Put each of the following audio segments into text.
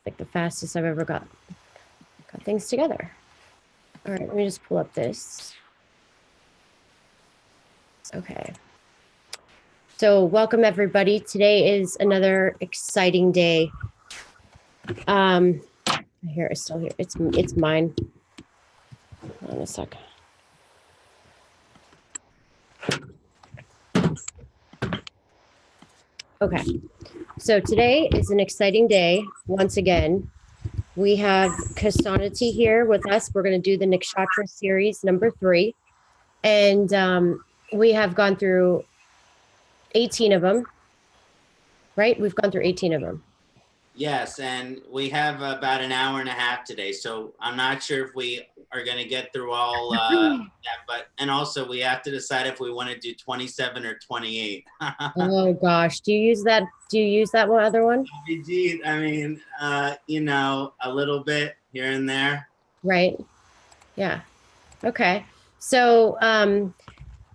like the fastest I've ever got things together. All right, let me just pull up this. Okay. So welcome everybody. Today is another exciting day. Here, it's still here. It's mine. Hold on a sec. Okay. So today is an exciting day. Once again, we have Ksanati here with us. We're going to do the Nakshatra series number 3. And we have gone through 18 of them, right? We've gone through 18 of them. Yes, and we have about an hour and a half today, so I'm not sure if we are going to get through all that, and also we have to decide if we want to do 27 or 28. Oh gosh, do you use that one other one? I mean, you know, a little bit here and there. Right. Yeah. Okay. So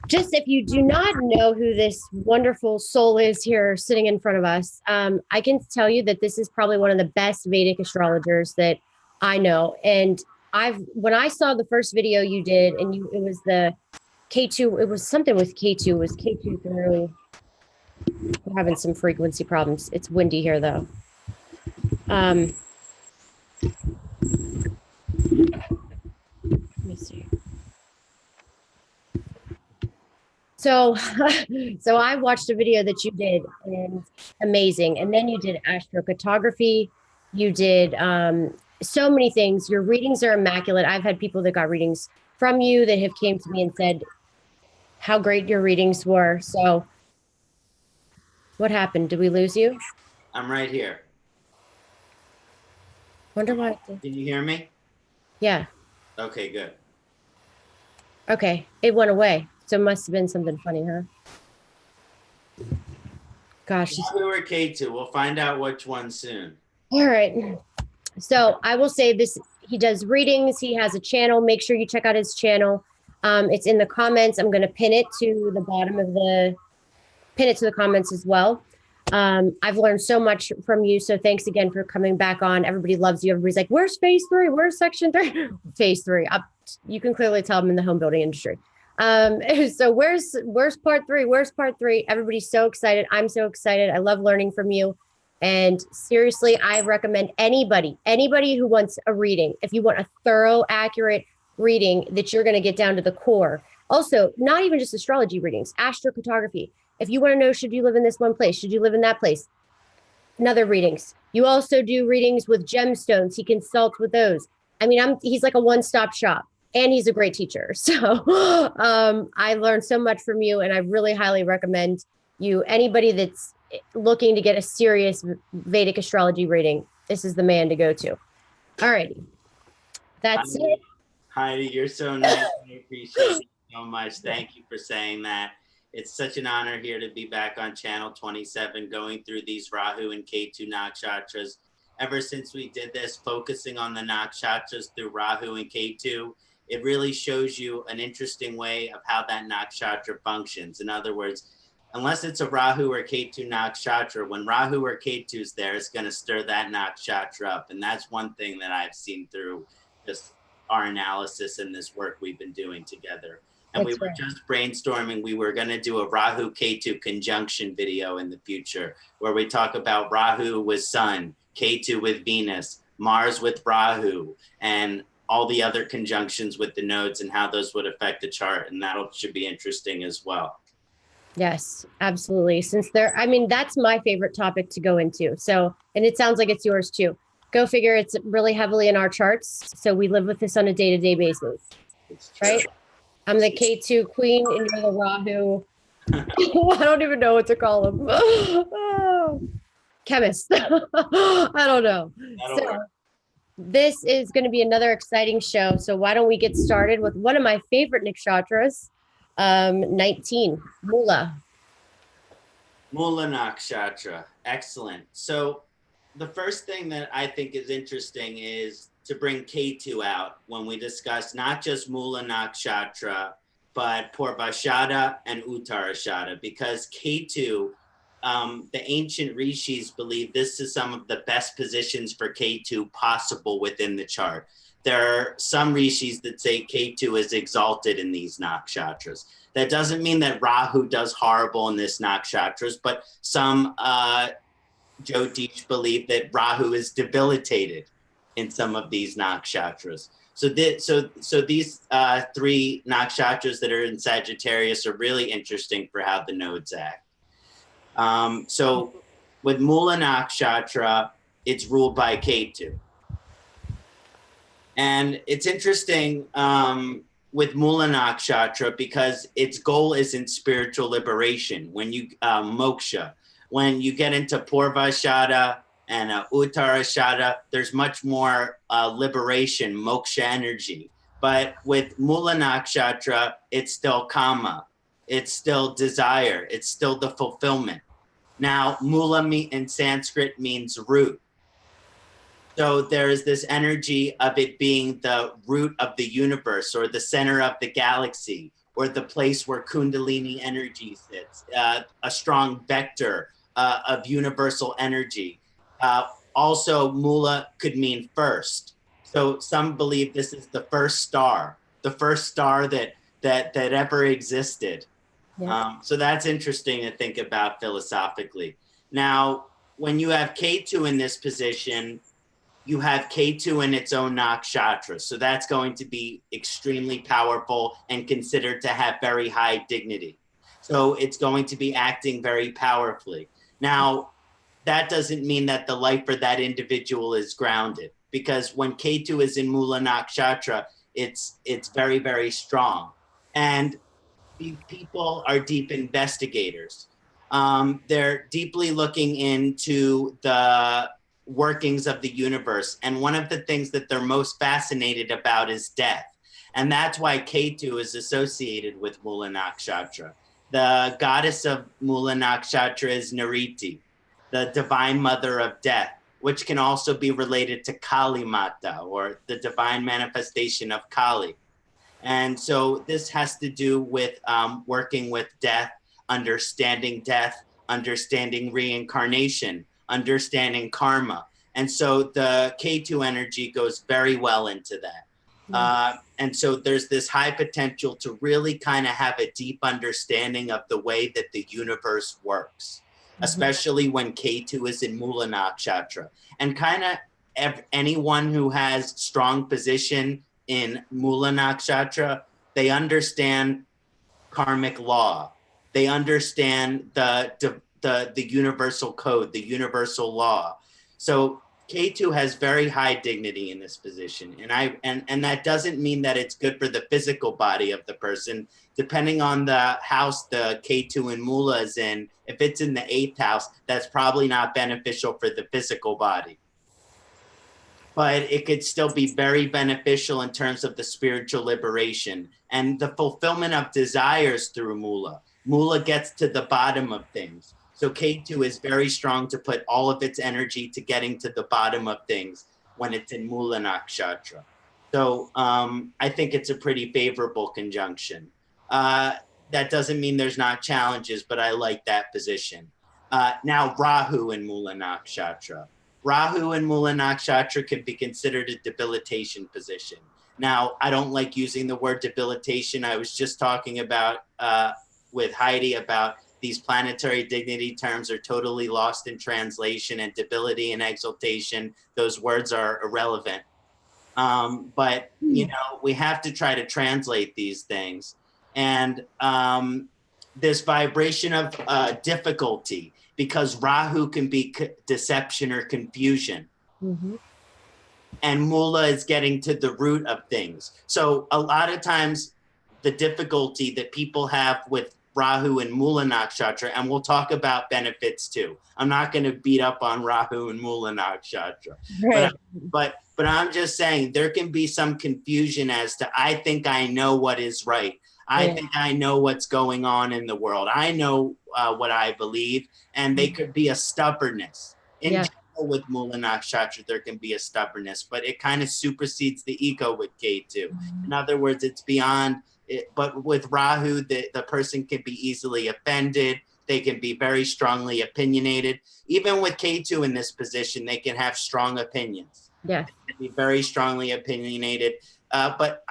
just if you do not know who this wonderful soul is here sitting in front of us, I can tell you that this is probably one of the best Vedic astrologers that I know. And when I saw the first video you did, and it was the K2, it was something with K2, it was K2 through, we're having some frequency problems. It's windy here though. Let me see. So I watched a video that you did, and amazing. And then you did astrocartography. You did so many things. Your readings are immaculate. I've had people that got readings from you that have came to me and said how great your readings were. So what happened? Did we lose you? I'm right here. Wonder why. Can you hear me? Yeah. Okay, good. Okay, it went away. So it must have been something funny, huh? Gosh. We were K2. We'll find out which one soon. All right. So I will say this, he does readings. He has a channel. Make sure you check out his channel. It's in the comments. I'm going to pin it to the bottom of pin it to the comments as well. I've learned so much from you. So thanks again for coming back on. Everybody loves you. Everybody's like, where's phase 3? Where's section 3? Phase 3. You can clearly tell I'm in the home building industry. So where's part 3? Where's part 3? Everybody's so excited. I'm so excited. I love learning from you. And seriously, I recommend anybody who wants a reading, if you want a thorough, accurate reading that you're going to get down to the core. Also, not even just astrology readings, astrocartography. If you want to know, should you live in this one place? Should you live in that place? Another readings. You also do readings with gemstones. He consults with those. I mean, he's like a one-stop shop. And he's a great teacher. So I learned so much from you, and I really highly recommend you. Anybody that's looking to get a serious Vedic astrology reading, this is the man to go to. All righty. That's it. Heidi, you're so nice. I appreciate it so much. Thank you for saying that. It's such an honor here to be back on channel 27, going through these Rahu and Ketu nakshatras. Ever since we did this, focusing on the nakshatras through Rahu and Ketu, it really shows you an interesting way of how that nakshatra functions. In other words, unless it's a Rahu or Ketu nakshatra, when Rahu or Ketu's there, it's going to stir that nakshatra up. And that's one thing that I've seen through just our analysis and this work we've been doing together. And we were just brainstorming, we were going to do a Rahu Ketu conjunction video in the future, where we talk about Rahu with Sun, Ketu with Venus, Mars with Rahu, and all the other conjunctions with the nodes and how those would affect the chart. And that should be interesting as well. Yes, absolutely. Since I mean, that's my favorite topic to go into. So, and it sounds like it's yours too. Go figure, it's really heavily in our charts. So we live with this on a day-to-day basis, right? I'm the K2 queen and you're the Rahu. I don't even know what to call him. Chemist. I don't know. So, this is going to be another exciting show. So why don't we get started with one of my favorite nakshatras, 19, Mula. Mula nakshatra. Excellent. So the first thing that I think is interesting is to bring Ketu out when we discuss not just Mula nakshatra, but Purvashada and Uttarashada, because Ketu the ancient rishis believe this is some of the best positions for Ketu possible within the chart. There are some rishis that say Ketu is exalted in these nakshatras. That doesn't mean that Rahu does horrible in this nakshatras, but some Jyotish believe that Rahu is debilitated in some of these nakshatras. So these 3 nakshatras that are in Sagittarius are really interesting for how the nodes act. So with Mula Nakshatra, it's ruled by Ketu. And it's interesting with Mula Nakshatra because its goal isn't spiritual liberation. When you, moksha, when you get into Purvashada and Uttarashada, there's much more liberation, moksha energy. But with Mula Nakshatra, it's still kama, it's still desire, it's still the fulfillment. Now, Mula in Sanskrit means root. So there is this energy of it being the root of the universe or the center of the galaxy or the place where Kundalini energy sits, a strong vector of universal energy. Also, Mula could mean first. So some believe this is the first star that ever existed. Yeah. So that's interesting to think about philosophically. Now, when you have Ketu in this position, you have Ketu in its own nakshatra. So that's going to be extremely powerful and considered to have very high dignity. So it's going to be acting very powerfully. Now, that doesn't mean that the life for that individual is grounded, because when Ketu is in Mula Nakshatra, it's very, very strong. And people are deep investigators. They're deeply looking into the workings of the universe. And one of the things that they're most fascinated about is death. And that's why Ketu is associated with Mula Nakshatra. The goddess of Mula Nakshatra is Nariti, the divine mother of death, which can also be related to Kali Mata, or the divine manifestation of Kali. And so this has to do with working with death, understanding reincarnation, understanding karma. And so the Ketu energy goes very well into that. And so there's this high potential to really kind of have a deep understanding of the way that the universe works, especially when Ketu is in Mula Nakshatra. And kind of anyone who has strong position in Mula Nakshatra, they understand karmic law. They understand the universal code, the universal law. So Ketu has very high dignity in this position. And that doesn't mean that it's good for the physical body of the person. Depending on the house the Ketu and Mula is in, if it's in the 8th house, that's probably not beneficial for the physical body. But it could still be very beneficial in terms of the spiritual liberation and the fulfillment of desires through Mula. Mula gets to the bottom of things. So Ketu is very strong to put all of its energy to getting to the bottom of things when it's in Mula Nakshatra. So I think it's a pretty favorable conjunction. That doesn't mean there's not challenges, but I like that position. Now Rahu in Mula Nakshatra. Rahu and Mula Nakshatra can be considered a debilitation position. Now, I don't like using the word debilitation. I was just talking about with Heidi about these planetary dignity terms are totally lost in translation, and debility and exaltation, those words are irrelevant. But, you know, we have to try to translate these things. And this vibration of difficulty, because Rahu can be deception or confusion. And Mula is getting to the root of things. So a lot of times the difficulty that people have with Rahu and Mula Nakshatra, and we'll talk about benefits too. I'm not going to beat up on Rahu and Mula Nakshatra. Right. But I'm just saying there can be some confusion as to, I think I know what is right. I think I know what's going on in the world. I know what I believe, and they could be a stubbornness. In general, with Mula Nakshatra, there can be a stubbornness, but it kind of supersedes the ego with Ketu. In other words, it's beyond it. But with Rahu, the person can be easily offended. they can be very strongly opinionated. Even with Ketu in this position, they can have strong opinions. Yeah. Be very strongly opinionated. But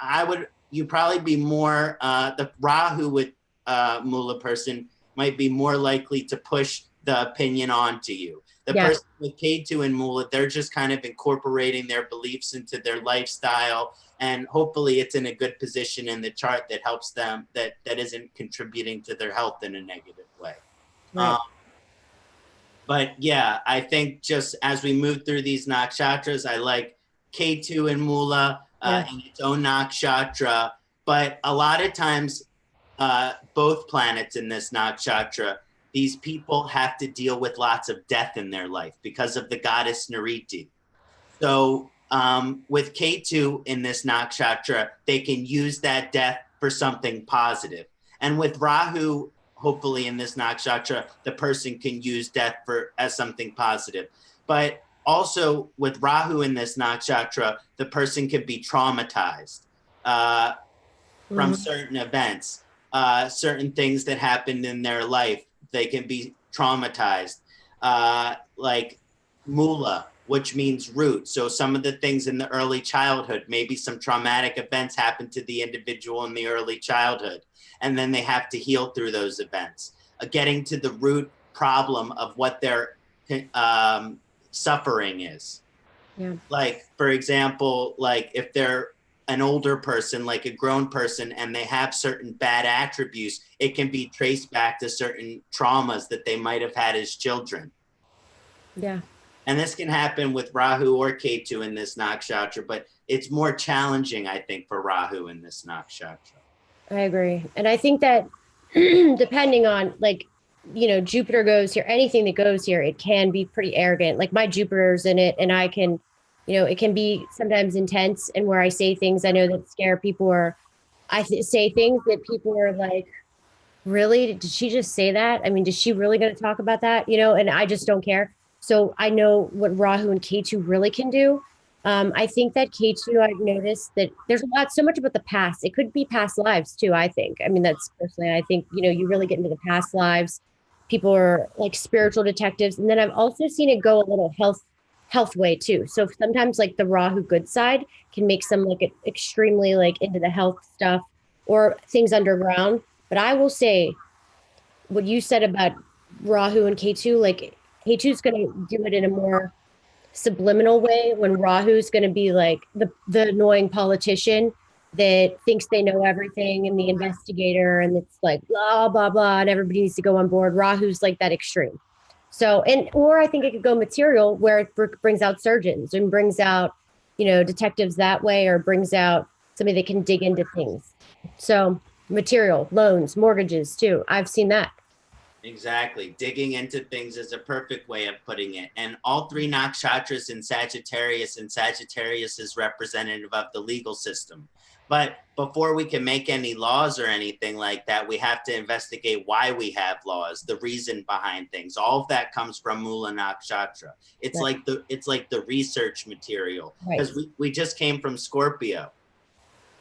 you probably be more, the Rahu with Mula person might be more likely to push the opinion onto you. The person with Ketu and Mula, they're just kind of incorporating their beliefs into their lifestyle, and hopefully it's in a good position in the chart that helps them, that isn't contributing to their health in a negative way. Right. But yeah, I think just as we move through these nakshatras, I like Ketu and Mula in its own nakshatra. But a lot of times, both planets in this nakshatra, these people have to deal with lots of death in their life because of the goddess Nariti. So with Ketu in this nakshatra, they can use that death for something positive. And with Rahu, hopefully in this nakshatra, the person can use death as something positive. But also with Rahu in this nakshatra, the person could be traumatized from certain events, certain things that happened in their life. They can be traumatized, like Mula, which means root. So some of the things in the early childhood, maybe some traumatic events happen to the individual in the early childhood, and then they have to heal through those events, getting to the root problem of what their suffering is. Yeah. Like, for example, like if they're an older person, like a grown person, and they have certain bad attributes, it can be traced back to certain traumas that they might have had as children. Yeah. And this can happen with Rahu or Ketu in this nakshatra, but it's more challenging, I think, for Rahu in this nakshatra. I agree. And I think that depending on, like, you know, Jupiter goes here, anything that goes here, it can be pretty arrogant. Like my Jupiter's in it, and I can, you know, it can be sometimes intense, and where I say things I know that scare people, or I say things that people are like, really? Did she just say that? I mean, is she really going to talk about that? You know, and I just don't care. So I know what Rahu and Ketu really can do. I think that Ketu, I've noticed that there's so much about the past. It could be past lives too, I think. I mean, that's personally, I think, you know, you really get into the past lives. People are like spiritual detectives. And then I've also seen it go a little health way too. So sometimes like the Rahu good side can make some like extremely like into the health stuff or things underground. But I will say what you said about Rahu and Ketu, like Ketu's going to do it in a more subliminal way, when Rahu's going to be like the annoying politician that thinks they know everything, and the investigator, and it's like blah, blah, blah, and everybody needs to go on board. Rahu's like that extreme. So, or I think it could go material, where it brings out surgeons and brings out, you know, detectives that way, or brings out somebody that can dig into things. So material, loans, mortgages too. I've seen that. Exactly. Digging into things is a perfect way of putting it. And all three nakshatras in Sagittarius, and Sagittarius is representative of the legal system. But before we can make any laws or anything like that, we have to investigate why we have laws, the reason behind things. All of that comes from Mula Nakshatra. It's right. like the research material, because we just came from Scorpio.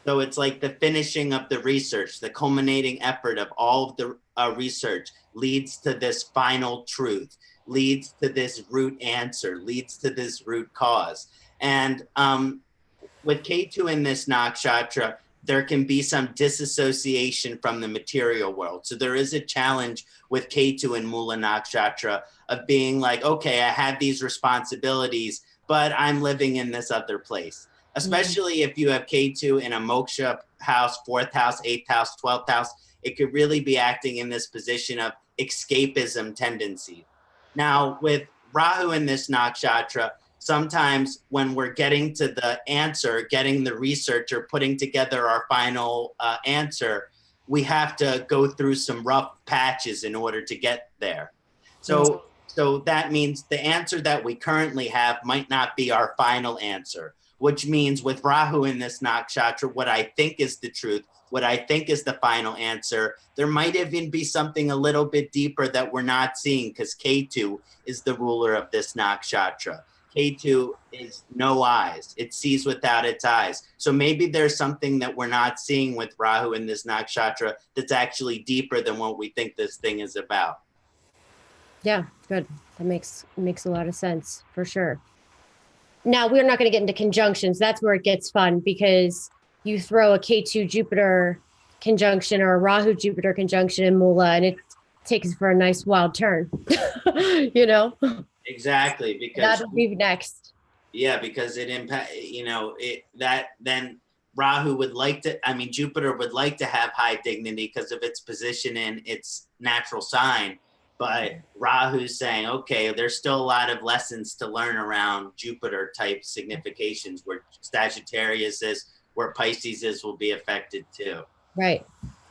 So it's like the finishing of the research, the culminating effort of all of the research leads to this final truth, leads to this root answer, leads to this root cause. And with Ketu in this nakshatra, there can be some disassociation from the material world. So there is a challenge with Ketu and Mula nakshatra of being like, okay, I have these responsibilities, but I'm living in this other place. Especially if you have Ketu in a moksha house, 4th house, 8th house, 12th house, it could really be acting in this position of escapism tendency. Now, with Rahu in this nakshatra, sometimes when we're getting to the answer, getting the research, or putting together our final answer, we have to go through some rough patches in order to get there. So that means the answer that we currently have might not be our final answer, which means with Rahu in this nakshatra, what I think is the truth, what I think is the final answer, there might even be something a little bit deeper that we're not seeing, because Ketu is the ruler of this nakshatra. Ketu is no eyes. It sees without its eyes. So maybe there's something that we're not seeing with Rahu in this nakshatra that's actually deeper than what we think this thing is about. Yeah, good. That makes a lot of sense for sure. Now we're not going to get into conjunctions. That's where it gets fun because you throw a K2 Jupiter conjunction or a Rahu Jupiter conjunction in Mula and it takes it for a nice wild turn. You know, Exactly, because that'll be next. yeah, because it impact, it that then Rahu would like to, I mean, Jupiter would like to have high dignity because of its position in its natural sign. But Rahu's saying, okay, there's still a lot of lessons to learn around Jupiter type significations where Sagittarius is, where Pisces is, will be affected too. Right.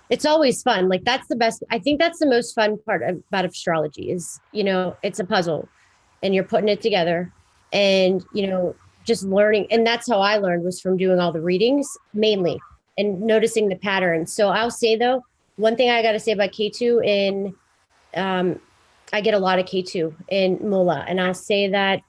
It's always fun. Like that's the best. I think that's the most fun part about astrology is, it's a puzzle and you're putting it together and, just learning. And that's how I learned was from doing all the readings mainly and noticing the patterns. So I'll say though, one thing I got to say about K2 in, I get a lot of K2 in Mula and I'll say that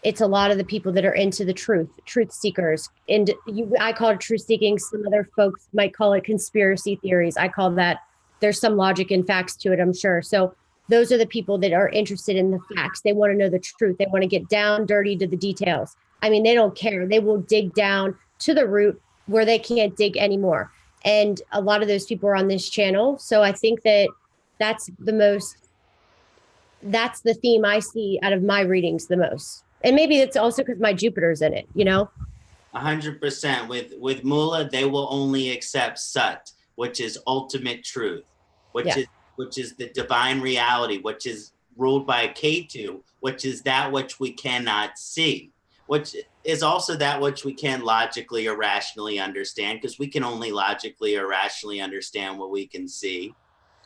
it's a lot of the people that are into the truth seekers. And I call it truth seeking. Some other folks might call it conspiracy theories. I call that there's some logic and facts to it, I'm sure. So those are the people that are interested in the facts. They want to know the truth. They want to get down dirty to the details. I mean, they don't care. They will dig down to the root where they can't dig anymore. And a lot of those people are on this channel. So I think that that's the theme I see out of my readings the most. And maybe it's also because my Jupiter's in it, 100%. With Mula, they will only accept Sat, which is ultimate truth, which is the divine reality, which is ruled by Ketu, which is that which we cannot see, which is also that which we can logically or rationally understand, because we can only logically or rationally understand what we can see.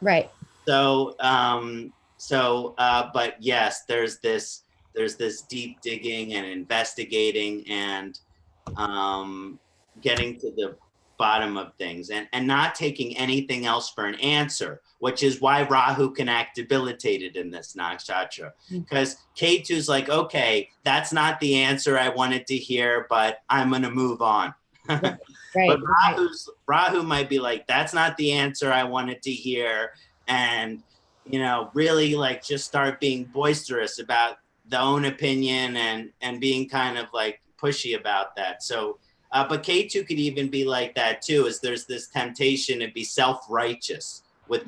Right. So, but yes, there's this deep digging and investigating and getting to the bottom of things and not taking anything else for an answer, which is why Rahu can act debilitated in this nakshatra. Because Ketu's like, okay, that's not the answer I wanted to hear, but I'm going to move on. Right, but Rahu might be like, that's not the answer I wanted to hear. And, really like just start being boisterous about the own opinion and being kind of like pushy about that. So, but K2 could even be like that too, is there's this temptation to be self-righteous with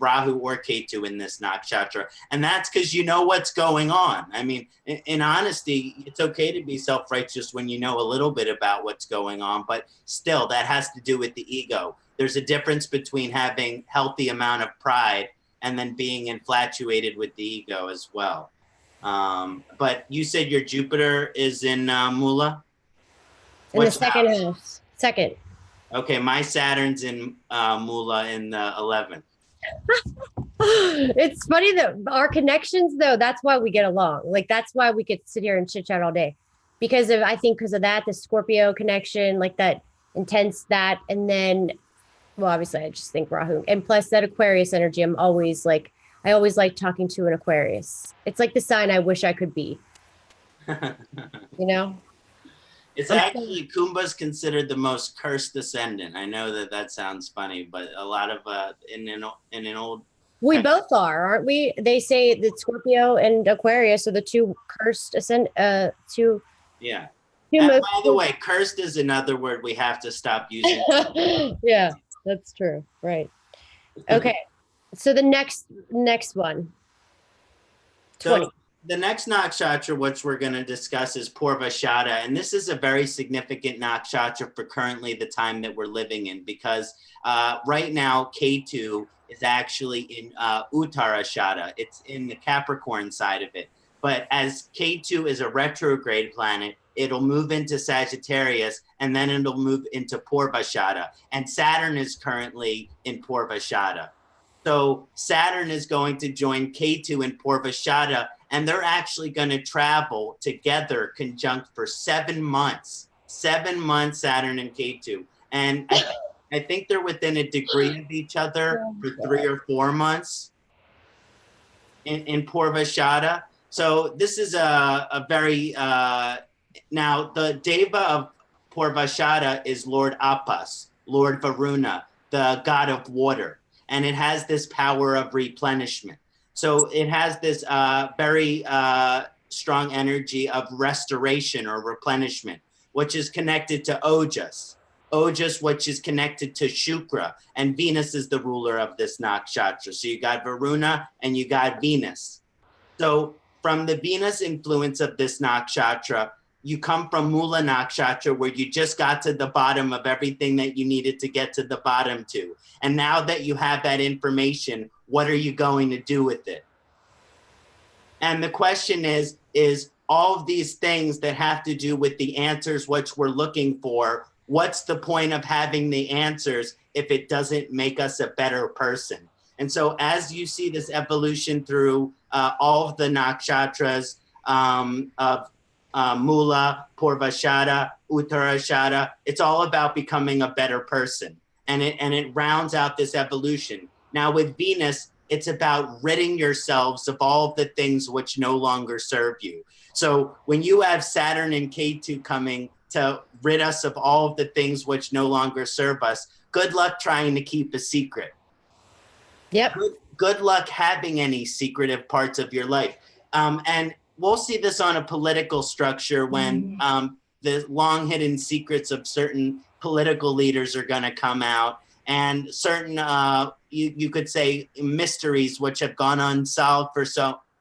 Rahu or Ketu in this nakshatra. And that's because you know what's going on. I mean, in honesty, it's okay to be self-righteous when you know a little bit about what's going on, but still that has to do with the ego. There's a difference between having healthy amount of pride and then being infatuated with the ego as well. But you said your Jupiter is in Mula? In the second house. Second. Okay, my Saturn's in Mula in the 11th. It's funny that our connections, though, that's why we get along. Like, that's why we could sit here and chit chat all day. Because of that, the Scorpio connection, like that intense that. And then, well, obviously, I just think Rahu. And plus that Aquarius energy, I always like talking to an Aquarius. It's like the sign I wish I could be. It's actually, Kumbha's considered the most cursed ascendant. I know that sounds funny, but a lot of in an old. We both are, aren't we? They say that Scorpio and Aquarius are the two cursed two. Yeah. And by the way, cursed is another word we have to stop using. Yeah, that's true. Right. Okay. So the next one. 20. So the next nakshatra, which we're going to discuss, is Purvashada. And this is a very significant nakshatra for currently the time that we're living in, because right now, Ketu is actually in Uttarashada. It's in the Capricorn side of it. But as Ketu is a retrograde planet, it'll move into Sagittarius, and then it'll move into Purvashada. And Saturn is currently in Purvashada. So Saturn is going to join Ketu in Purvashada, and they're actually going to travel together conjunct for 7 months. 7 months, Saturn and Ketu. And I think they're within a degree of each other for 3 or 4 months in Purvashada. So this is a very, now the Deva of Purvashada is Lord Apas, Lord Varuna, the god of water. And it has this power of replenishment. So it has this very strong energy of restoration or replenishment, which is connected to Ojas. Ojas, which is connected to Shukra, and Venus is the ruler of this nakshatra. So you got Varuna and you got Venus. So from the Venus influence of this nakshatra, you come from Mula nakshatra, where you just got to the bottom of everything that you needed to get to the bottom to. And now that you have that information, what are you going to do with it? And the question is all of these things that have to do with the answers which we're looking for, what's the point of having the answers if it doesn't make us a better person? And so as you see this evolution through all of the nakshatras of Mula, Purvashada, Uttarashada, it's all about becoming a better person. And it rounds out this evolution. Now with Venus, it's about ridding yourselves of all of the things which no longer serve you. So when you have Saturn and Ketu coming to rid us of all of the things which no longer serve us, good luck trying to keep a secret. Yep. Good luck having any secretive parts of your life. And we'll see this on a political structure when the long hidden secrets of certain political leaders are going to come out, and certain, you could say, mysteries which have gone unsolved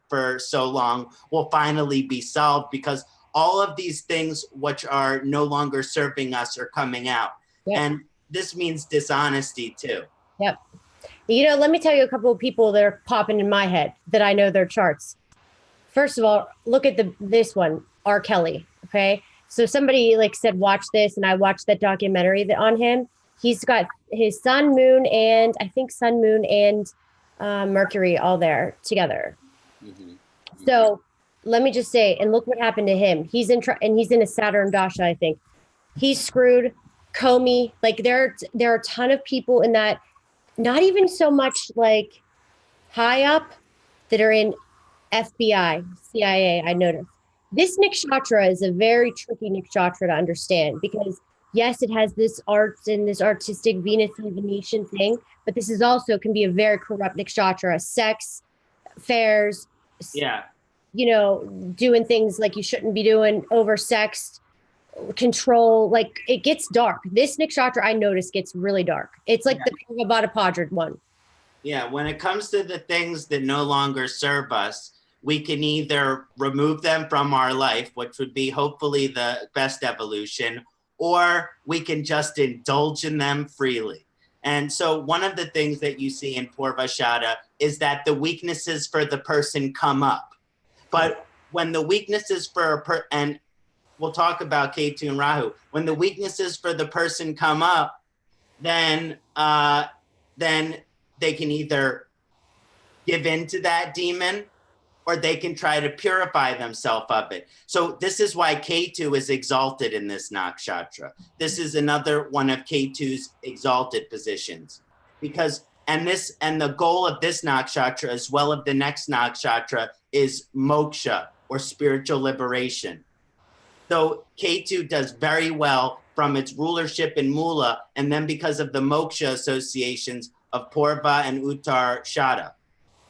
for so long will finally be solved, because all of these things which are no longer serving us are coming out. Yep. And this means dishonesty too. Yep. You know, let me tell you a couple of people that are popping in my head that I know their charts. First of all, look at this one, R. Kelly. Okay. So somebody like said, watch this. And I watched that documentary on him. He's got his sun, moon, and I think sun, moon, and Mercury all there together. Mm-hmm. So let me just say, and look what happened to him. He's in a Saturn dasha, I think. He's screwed. Comey, like there are a ton of people in that, not even so much like high up, that are in FBI, CIA, I noticed. This nakshatra is a very tricky nakshatra to understand, because yes, it has this arts and this artistic Venus and Venetian thing, but this is also can be a very corrupt nakshatra, sex, affairs, you know, doing things like you shouldn't be doing, oversexed, control, like it gets dark. This nakshatra I noticed gets really dark. It's like the Bhadapadra one. Yeah, when it comes to the things that no longer serve us, we can either remove them from our life, which would be hopefully the best evolution, or we can just indulge in them freely. And so one of the things that you see in Purvashada is that the weaknesses for the person come up. But when the weaknesses for and we'll talk about Ketu and Rahu, when the weaknesses for the person come up, then they can either give in to that demon, or they can try to purify themselves of it. So this is why Ketu is exalted in this nakshatra. This is another one of Ketu's exalted positions. Because, and the goal of this nakshatra, as well as the next nakshatra, is moksha, or spiritual liberation. So Ketu does very well from its rulership in Mula, and then because of the moksha associations of Purva and Uttarashada.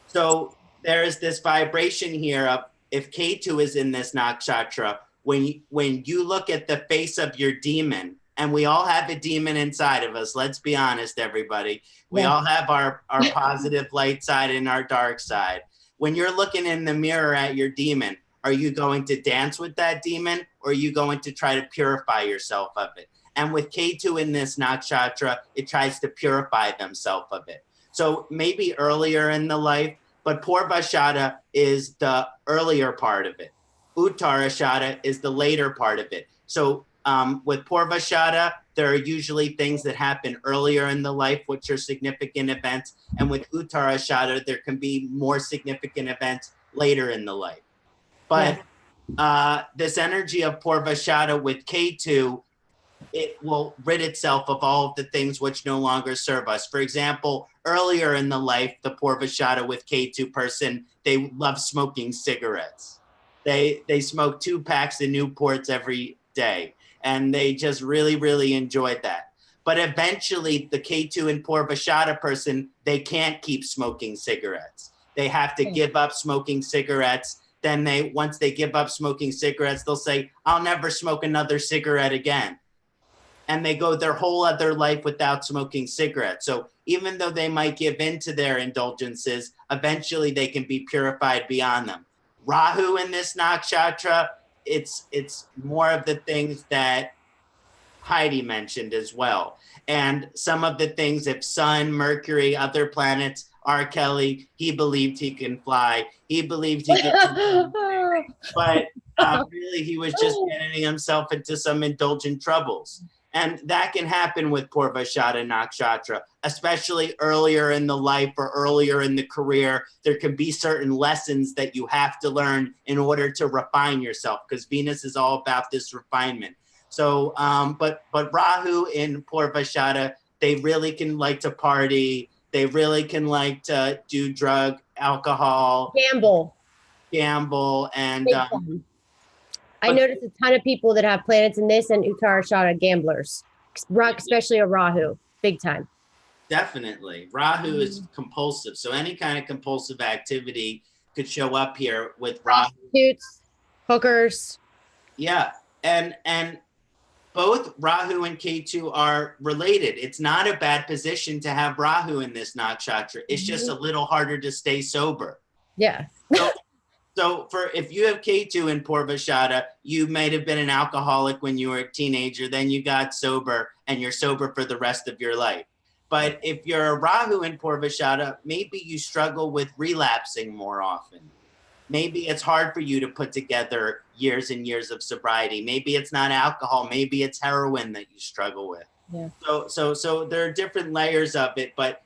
So there is this vibration here of, if Ketu is in this nakshatra, when you look at the face of your demon, and we all have a demon inside of us, let's be honest, everybody. We all have our positive light side and our dark side. When you're looking in the mirror at your demon, are you going to dance with that demon, or are you going to try to purify yourself of it? And with Ketu in this nakshatra, it tries to purify themselves of it. So maybe earlier in the life, but Purvashada is the earlier part of it. Uttarashada is the later part of it. So with Purvashada, there are usually things that happen earlier in the life, which are significant events. And with Uttarashada, there can be more significant events later in the life. But this energy of Purvashada with Ketu, it will rid itself of all of the things which no longer serve us. For example, earlier in the life, the Purvashada with Ketu person, they love smoking cigarettes. They smoke 2 packs of Newports every day, and they just really, really enjoyed that. But eventually, the Ketu and Purvashada person, they can't keep smoking cigarettes. They have to give up smoking cigarettes. Then once they give up smoking cigarettes, they'll say, I'll never smoke another cigarette again. And they go their whole other life without smoking cigarettes. So even though they might give in to their indulgences, eventually they can be purified beyond them. Rahu in this nakshatra, it's more of the things that Heidi mentioned as well. And some of the things, if Sun, Mercury, other planets, R. Kelly, he believed he can fly. He believed he could, but really he was just getting himself into some indulgent troubles. And that can happen with Purvashada Nakshatra, especially earlier in the life or earlier in the career. There can be certain lessons that you have to learn in order to refine yourself, because Venus is all about this refinement. So, but Rahu in Purvashada, they really can like to party. They really can like to do alcohol, gamble, and I noticed a ton of people that have planets in this and Uttarashada gamblers, especially a Rahu, big time. Definitely. Rahu is compulsive. So any kind of compulsive activity could show up here with Rahu. Prostitutes, hookers. Yeah. And both Rahu and Ketu are related. It's not a bad position to have Rahu in this nakshatra. It's just a little harder to stay sober. Yeah. So if you have Ketu in Purvashada, you might have been an alcoholic when you were a teenager, then you got sober and you're sober for the rest of your life. But if you're a Rahu in Purvashada, maybe you struggle with relapsing more often. Maybe it's hard for you to put together years and years of sobriety. Maybe it's not alcohol, maybe it's heroin that you struggle with. Yeah. So there are different layers of it, but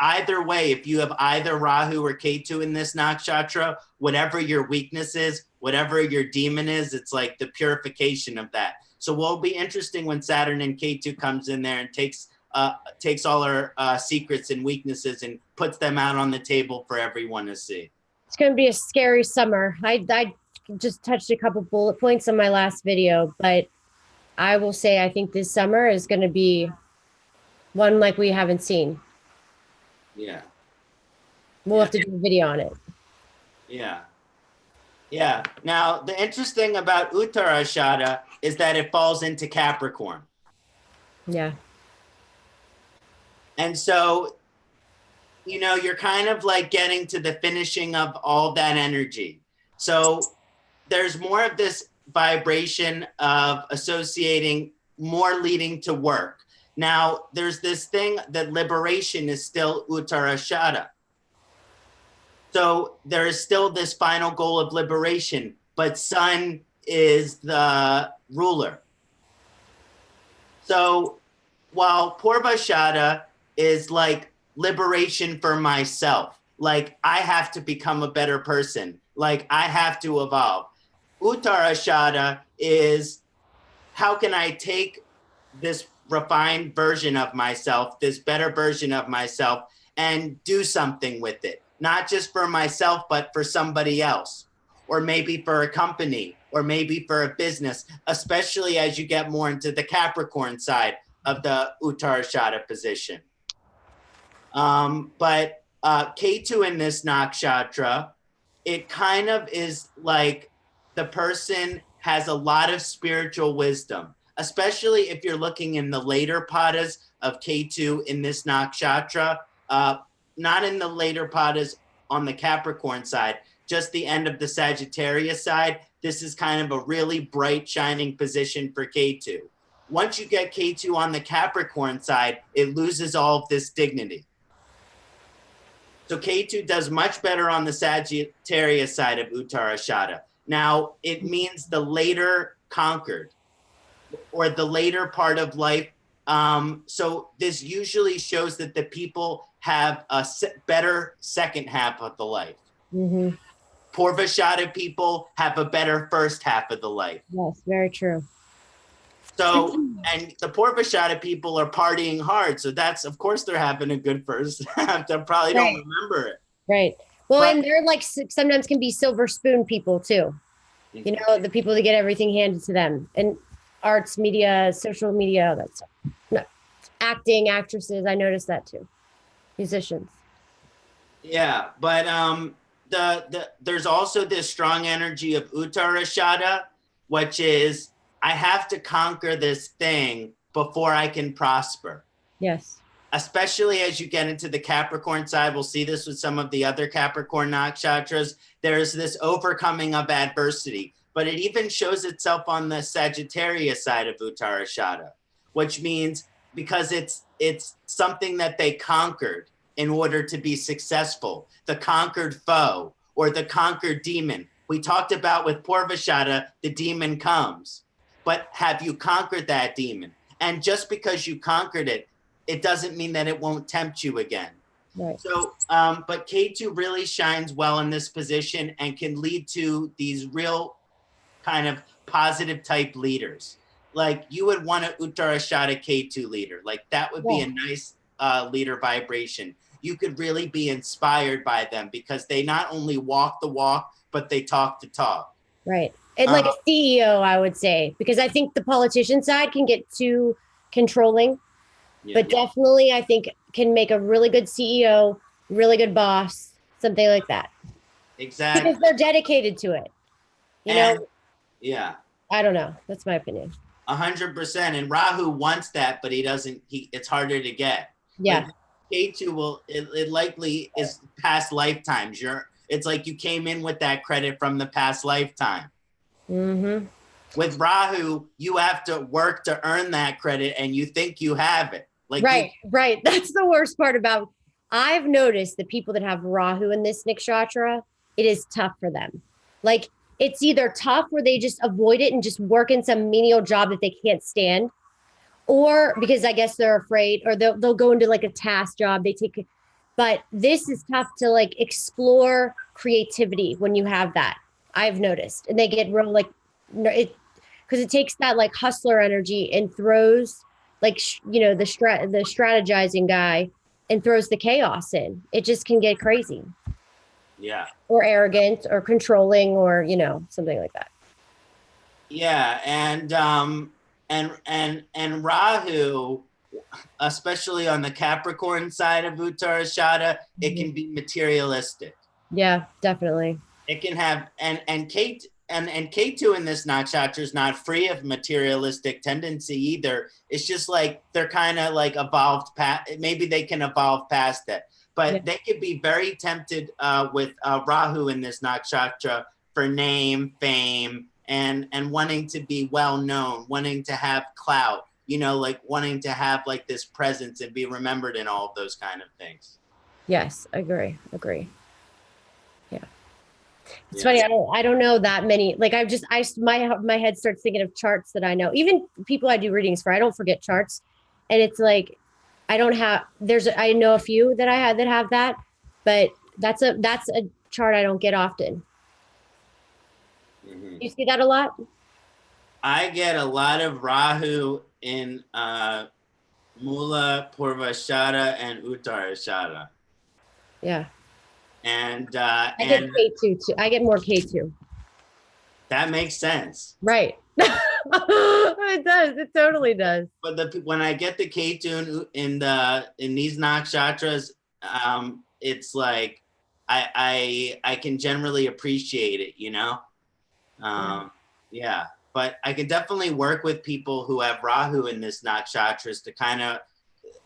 either way, if you have either Rahu or Ketu in this nakshatra, whatever your weakness is, whatever your demon is, it's like the purification of that. So what'll be interesting when Saturn and Ketu comes in there and takes all our secrets and weaknesses and puts them out on the table for everyone to see. It's going to be a scary summer. I just touched a couple bullet points on my last video, but I will say I think this summer is going to be one like we haven't seen. Yeah. We'll have to do a video on it. Yeah. Yeah. Now, the interesting about Uttarashada is that it falls into Capricorn. Yeah. And so, you're kind of like getting to the finishing of all that energy. So there's more of this vibration of associating more leading to work. Now, there's this thing that liberation is still Uttarashada. So there is still this final goal of liberation, but Sun is the ruler. So while Purvashada is like liberation for myself, like I have to become a better person, like I have to evolve. Uttarashada is how can I take this refined version of myself, this better version of myself, and do something with it, not just for myself, but for somebody else, or maybe for a company, or maybe for a business, especially as you get more into the Capricorn side of the Uttarashada position. But Ketu in this nakshatra, it kind of is like the person has a lot of spiritual wisdom, especially if you're looking in the later padas of Ketu in this nakshatra, not in the later padas on the Capricorn side, just the end of the Sagittarius side. This is kind of a really bright, shining position for Ketu. Once you get Ketu on the Capricorn side, it loses all of this dignity. So Ketu does much better on the Sagittarius side of Uttarashada. Now, it means the later conquered, or the later part of life. So this usually shows that the people have a better second half of the life. Mm-hmm. Purvashada people have a better first half of the life. Yes, very true. So, and the Purvashada people are partying hard. So that's, of course, they're having a good first half. They probably don't remember it. Right. Well, and they're like, sometimes can be silver spoon people too. You know, the people that get everything handed to them, and arts, media, social media, all that stuff. No, acting, actresses. I noticed that too. Musicians. Yeah, but there's also this strong energy of Uttarashada, which is I have to conquer this thing before I can prosper. Yes. Especially as you get into the Capricorn side, we'll see this with some of the other Capricorn nakshatras. There's this overcoming of adversity, but it even shows itself on the Sagittarius side of Uttarashada, which means because it's something that they conquered in order to be successful, the conquered foe or the conquered demon. We talked about with Purvashada, the demon comes, but have you conquered that demon? And just because you conquered it, it doesn't mean that it won't tempt you again. Right. So, but Ketu really shines well in this position and can lead to these real kind of positive type leaders. Like you would want an Uttarashada Ketu leader. Like that would be a nice leader vibration. You could really be inspired by them because they not only walk the walk, but they talk the talk. Right. And like a CEO, I would say, because I think the politician side can get too controlling. Yeah. But definitely, I think can make a really good CEO, really good boss, something like that. Exactly. Because they're dedicated to it. You know? Yeah. I don't know. That's my opinion. 100%. And Rahu wants that, but he doesn't. It's harder to get. Yeah. Ketu it likely is past lifetimes. It's like you came in with that credit from the past lifetime. Mm-hmm. With Rahu, you have to work to earn that credit, and you think you have it. Like right. That's the worst part about. I've noticed the people that have Rahu in this nakshatra, it is tough for them. Like it's either tough where they just avoid it and just work in some menial job that they can't stand, or because I guess they're afraid, or they'll go into like a task job. But this is tough to like explore creativity when you have that. I've noticed, and they get real like it because it takes that like hustler energy and throws like the strategizing guy and throws the chaos in. It just can get crazy. Yeah. Or arrogant or controlling or something like that. Yeah, and Rahu, especially on the Capricorn side of Uttarashada, it can be materialistic. Yeah, definitely. It can have and Ketu in this nakshatra is not free of materialistic tendency either. It's just like they're kind of like evolved past. Maybe they can evolve past it, but they could be very tempted with Rahu in this nakshatra for name, fame, and wanting to be well known, wanting to have clout. Like wanting to have like this presence and be remembered in all of those kind of things. Yes, agree. Yeah. It's funny. I don't know that many. Like my head starts thinking of charts that I know. Even people I do readings for, I don't forget charts. And it's like, I know a few that have that, but that's a chart I don't get often. Mm-hmm. You see that a lot? I get a lot of Rahu in Mula, Purvashada, and Uttarashada. Yeah. And I get K2 too. I get more K2. That makes sense. Right. It does. It totally does. But when I get the K2 in these nakshatras, it's like I can generally appreciate it, Yeah. But I can definitely work with people who have Rahu in this nakshatras to kind of.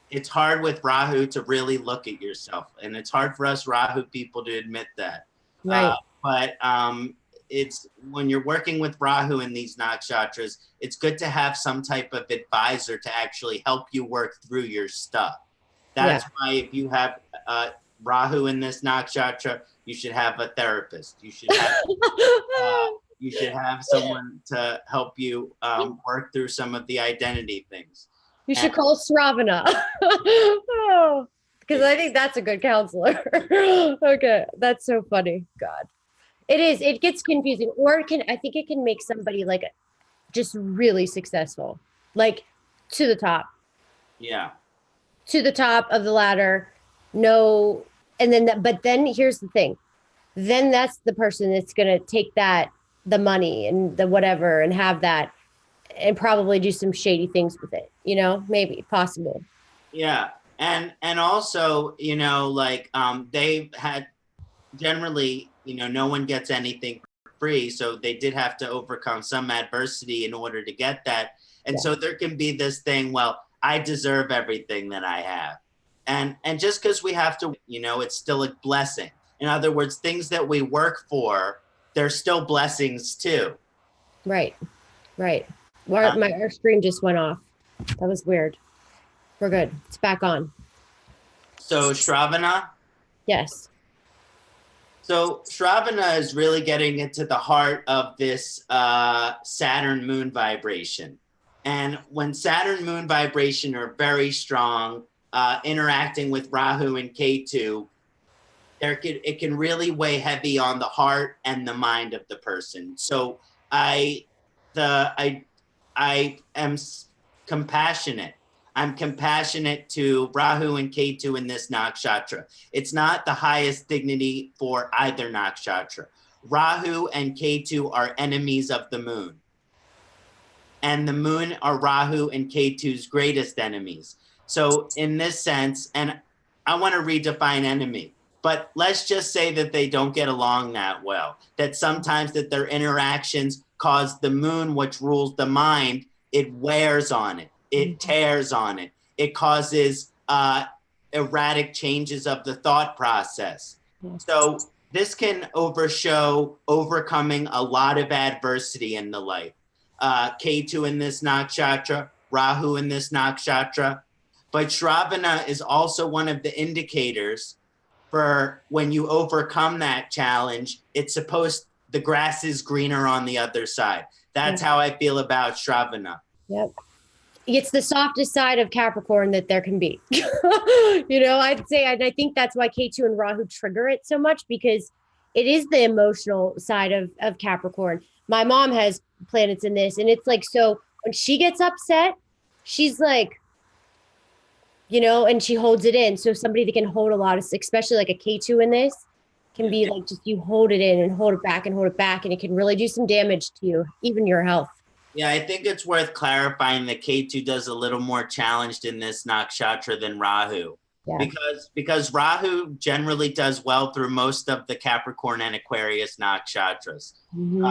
It's hard with Rahu to really look at yourself, and it's hard for us Rahu people to admit that. Right. But it's when you're working with Rahu in these nakshatras, it's good to have some type of advisor to actually help you work through your stuff. That's why if you have Rahu in this nakshatra, you should have a therapist. You should have someone to help you work through some of the identity things. You should call Sravana. Because I think that's a good counselor. Okay. That's so funny. God. It is. It gets confusing. Or I think it can make somebody like just really successful. Like to the top. Yeah. To the top of the ladder. No. And then but then here's the thing. Then that's the person that's gonna take the money and the whatever and have that and probably do some shady things with it, maybe possible. Yeah. And also, you know, like they had generally, you know, no one gets anything for free, so they did have to overcome some adversity in order to get that. And so there can be this thing, well, I deserve everything that I have. And just because we have to, you know, it's still a blessing. In other words, things that we work for, they're still blessings too. Right. Our stream just went off. That was weird. We're good. It's back on. So Shravana. Yes. So Shravana is really getting into the heart of this Saturn moon vibration. And when Saturn moon vibration are very strong, interacting with Rahu and Ketu, it can really weigh heavy on the heart and the mind of the person. So I am compassionate. I'm compassionate to Rahu and Ketu in this nakshatra. It's not the highest dignity for either nakshatra. Rahu and Ketu are enemies of the moon. And the moon are Rahu and Ketu's greatest enemies. So in this sense, and I want to redefine enemy, but let's just say that they don't get along that well, that sometimes that their interactions cause the moon, which rules the mind, it wears on it. It tears on it. It causes erratic changes of the thought process. So this can overshow overcoming a lot of adversity in the life. Ketu in this nakshatra, Rahu in this nakshatra. But Shravana is also one of the indicators for when you overcome that challenge, the grass is greener on the other side. That's how I feel about Shravana. Yep. It's the softest side of Capricorn that there can be. You know, I'd say, and I think that's why Ketu and Rahu trigger it so much, because it is the emotional side of Capricorn. My mom has planets in this, and it's like, so when she gets upset, she's like, you know, and she holds it in. So somebody that can hold a lot of, especially like a Ketu in this, can be like, just you hold it in and hold it back and hold it back, and it can really do some damage to you, even your health. Yeah, I think it's worth clarifying that Ketu does a little more challenged in this nakshatra than Rahu. Yeah. Because Rahu generally does well through most of the Capricorn and Aquarius nakshatras. Mm-hmm.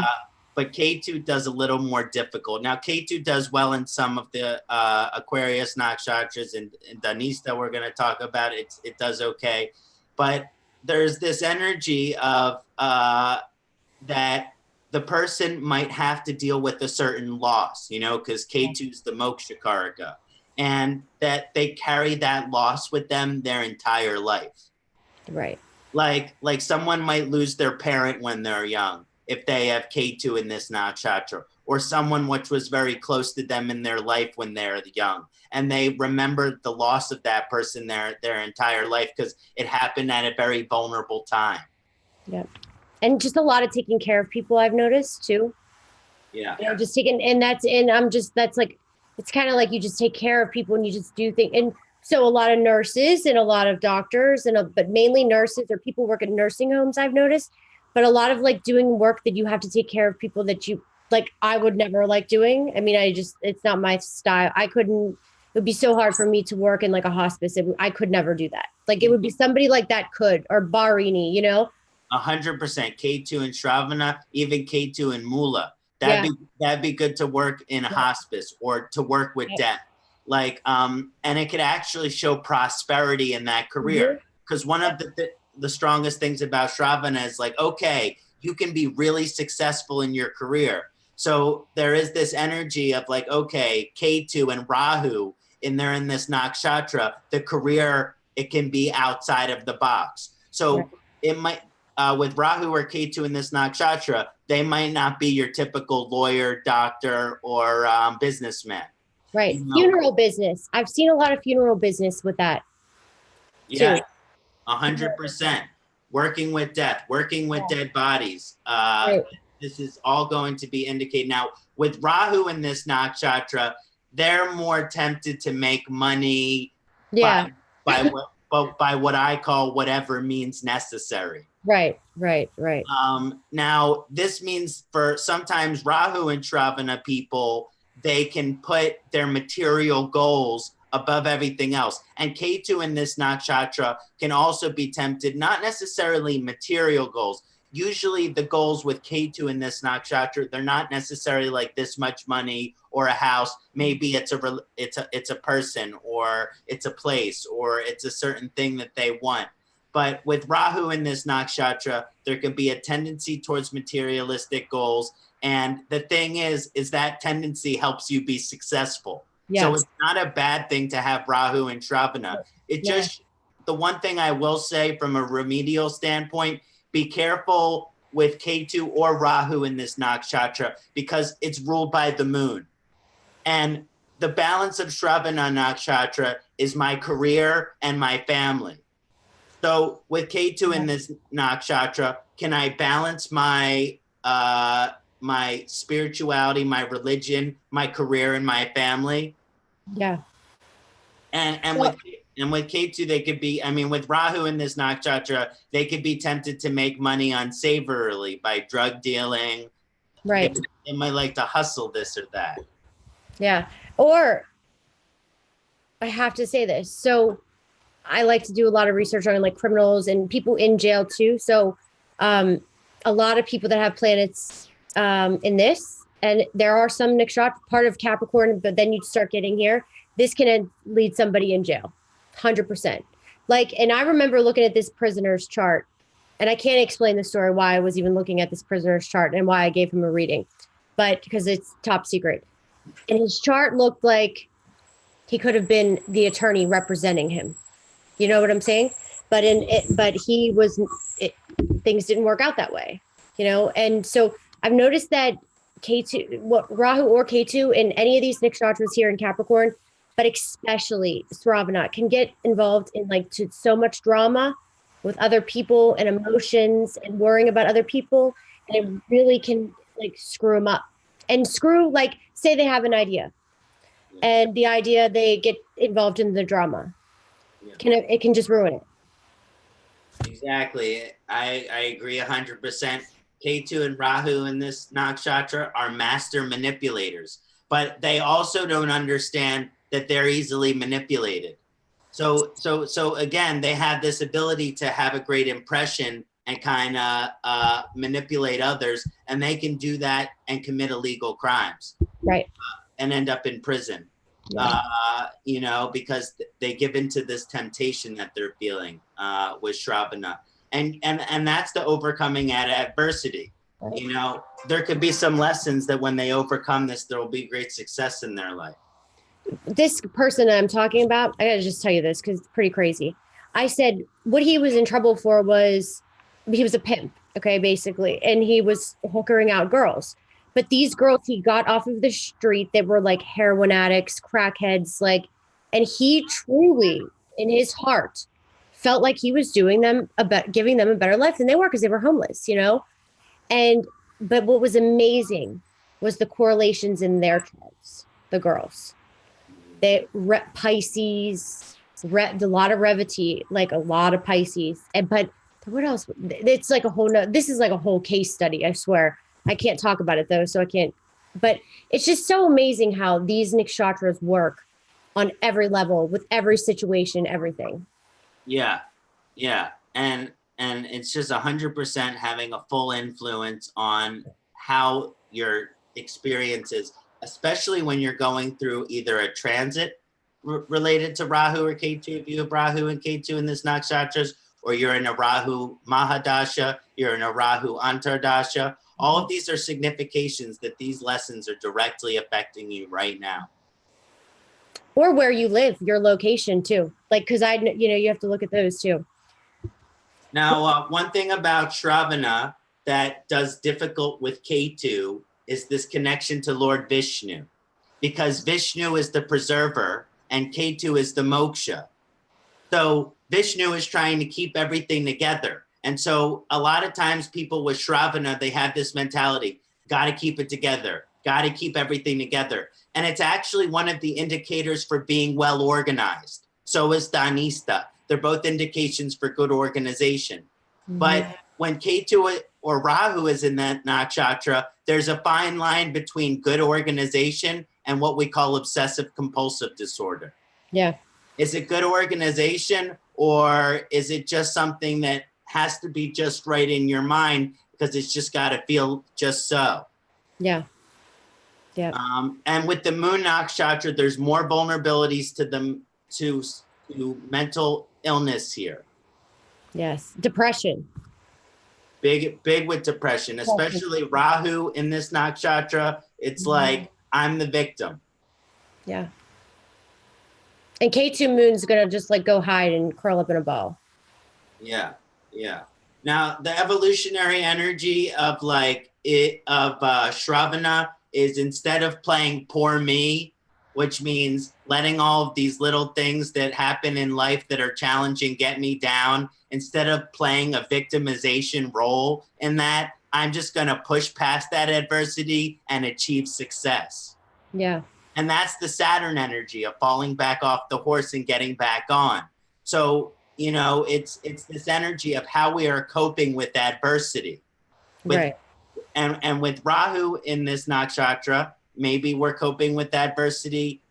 But Ketu does a little more difficult. Now, Ketu does well in some of the Aquarius nakshatras, and Danista we're going to talk about. It does okay. But there's this energy of that the person might have to deal with a certain loss, you know, because Ketu's the moksha karaka, and that they carry that loss with them their entire life. Right. Like someone might lose their parent when they're young if they have Ketu in this nakshatra, or someone which was very close to them in their life when they're young, and they remember the loss of that person their entire life because it happened at a very vulnerable time. Yep. And just a lot of taking care of people, I've noticed too. Yeah. You know, just taking, and that's like, it's kind of like you just take care of people and you just do things. And so a lot of nurses and a lot of doctors but mainly nurses or people work at nursing homes, I've noticed, but a lot of like doing work that you have to take care of people that you like, I would never like doing. I mean, it's not my style. It would be so hard for me to work in like a hospice. I could never do that. Like it would be somebody like that could, or Barini, you know? 100%. Ketu and Shravana, even Ketu and Mula. That'd be good to work in a hospice or to work with death. Like, and it could actually show prosperity in that career. Because one of the strongest things about Shravana is like, okay, you can be really successful in your career. So there is this energy of like, okay, Ketu and Rahu, in this nakshatra, the career, it can be outside of the box. So it might, with Rahu or Ketu in this nakshatra, they might not be your typical lawyer, doctor, or businessman. Right. You know? Funeral business. I've seen a lot of funeral business with that. Yeah, 100%. Working with death, working with dead bodies. This is all going to be indicated. Now, with Rahu in this nakshatra, they're more tempted to make money by what I call whatever means necessary. Right. Now, this means for sometimes Rahu and Shravana people, they can put their material goals above everything else. And Ketu in this nakshatra can also be tempted, not necessarily material goals. Usually the goals with Ketu in this nakshatra, they're not necessarily like this much money or a house. Maybe it's a person, or it's a place, or it's a certain thing that they want. But with Rahu in this nakshatra, there can be a tendency towards materialistic goals. And the thing is that tendency helps you be successful. Yes. So it's not a bad thing to have Rahu and Shravana. It just, the one thing I will say from a remedial standpoint, be careful with Ketu or Rahu in this nakshatra, because it's ruled by the moon. And the balance of Shravana nakshatra is my career and my family. So with Ketu in this nakshatra, can I balance my my spirituality, my religion, my career, and my family? Yeah. And with Ketu, they could be, I mean, with Rahu in this nakshatra, they could be tempted to make money unsavourily by drug dealing. Right. They might like to hustle this or that. Yeah. Or I have to say this. So I like to do a lot of research on like criminals and people in jail too. So a lot of people that have planets in this, and there are some nakshatra part of Capricorn, but then you start getting here, this can lead somebody in jail, 100%. Like, and I remember looking at this prisoner's chart, and I can't explain the story why I was even looking at this prisoner's chart and why I gave him a reading, but because it's top secret. And his chart looked like he could have been the attorney representing him. You know what I'm saying? But he was, things didn't work out that way, you know? And so I've noticed that Rahu or Ketu in any of these nakshatras here in Capricorn, but especially Shravana, can get involved in like so much drama with other people and emotions and worrying about other people. And it really can like screw them up and like, say they have an idea and the idea, they get involved in the drama. It can just ruin it. Exactly. I agree 100%. Ketu and Rahu in this nakshatra are master manipulators, but they also don't understand that they're easily manipulated. So again, they have this ability to have a great impression and kind of manipulate others, and they can do that and commit illegal crimes. Right. And end up in prison. Yeah. You know, because they give into this temptation that they're feeling with Shravana. And that's the overcoming at adversity. Right. You know, there could be some lessons that when they overcome this, there will be great success in their life. This person I'm talking about, I gotta just tell you this because it's pretty crazy. I said what he was in trouble for was he was a pimp, okay, basically, and he was hookering out girls. But these girls he got off of the street that were like heroin addicts, crackheads, like, and he truly, in his heart, felt like he was giving them a better life than they were because they were homeless, you know? But what was amazing was the correlations in their charts, the girls. Pisces, a lot of Revati, like a lot of Pisces. But what else? It's like this is like a whole case study, I swear. I can't talk about it though, so I can't. But it's just so amazing how these nakshatras work on every level, with every situation, everything. Yeah, yeah, and it's just 100% having a full influence on how your experience is, especially when you're going through either a transit related to Rahu or Ketu, if you have Rahu and Ketu in this nakshatras, or you're in a Rahu Mahadasha, you're in a Rahu Antardasha. All of these are significations that these lessons are directly affecting you right now. Or where you live, your location too. Like, because you have to look at those too. Now, one thing about Shravana that does difficult with Ketu is this connection to Lord Vishnu, because Vishnu is the preserver and Ketu is the moksha. So Vishnu is trying to keep everything together. And so a lot of times people with Shravana, they have this mentality, got to keep it together, got to keep everything together. And it's actually one of the indicators for being well organized. So is Dhanista. They're both indications for good organization. Mm-hmm. But when Ketu or Rahu is in that nakshatra, there's a fine line between good organization and what we call obsessive compulsive disorder. Yeah. Is it good organization, or is it just something that has to be just right in your mind because it's just got to feel just so? Yeah. Yeah. And with the moon nakshatra, there's more vulnerabilities to them to mental illness here. Yes. Depression. Big with depression, especially Rahu in this nakshatra. It's like, I'm the victim. Yeah. And Ketu moon's gonna just like go hide and curl up in a ball. Yeah, yeah. Now the evolutionary energy of Shravana is, instead of playing poor me, which means letting all of these little things that happen in life that are challenging get me down, instead of playing a victimization role in that, I'm just gonna push past that adversity and achieve success. Yeah. And that's the Saturn energy of falling back off the horse and getting back on. So, you know, it's this energy of how we are coping with adversity. Right. And with Rahu in this nakshatra, maybe we're coping with adversity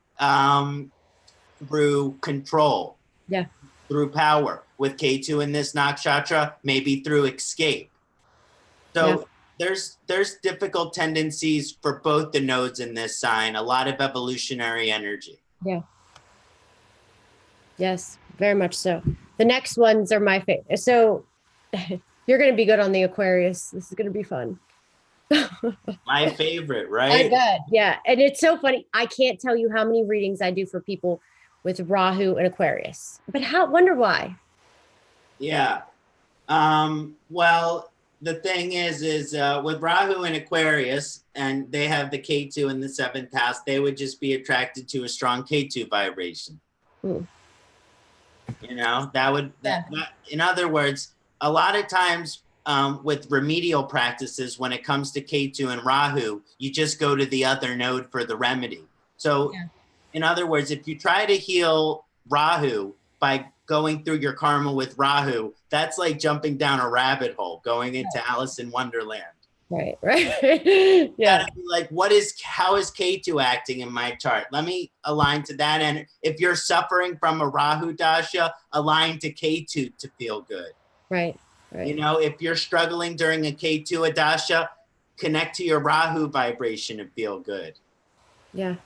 through control. Yeah. Through power. With Ketu in this nakshatra, maybe through escape. So there's difficult tendencies for both the nodes in this sign, a lot of evolutionary energy. Yeah. Yes, very much so. The next ones are my favorite. So you're going to be good on the Aquarius. This is going to be fun. My favorite, right? I bet. Yeah. And it's so funny. I can't tell you how many readings I do for people with Rahu and Aquarius, but wonder why. Yeah. Well, the thing is with Rahu and Aquarius, and they have the Ketu in the 7th house, they would just be attracted to a strong Ketu vibration. Mm. You know, in other words, a lot of times with remedial practices, when it comes to Ketu and Rahu, you just go to the other node for the remedy. So in other words, if you try to heal Rahu by going through your karma with Rahu, that's like jumping down a rabbit hole, going into Alice in Wonderland. Right. Yeah. You gotta be like, how is Ketu acting in my chart? Let me align to that. And if you're suffering from a Rahu dasha, align to Ketu to feel good. Right. You know, if you're struggling during a Ketu dasha, connect to your Rahu vibration and feel good. Yeah.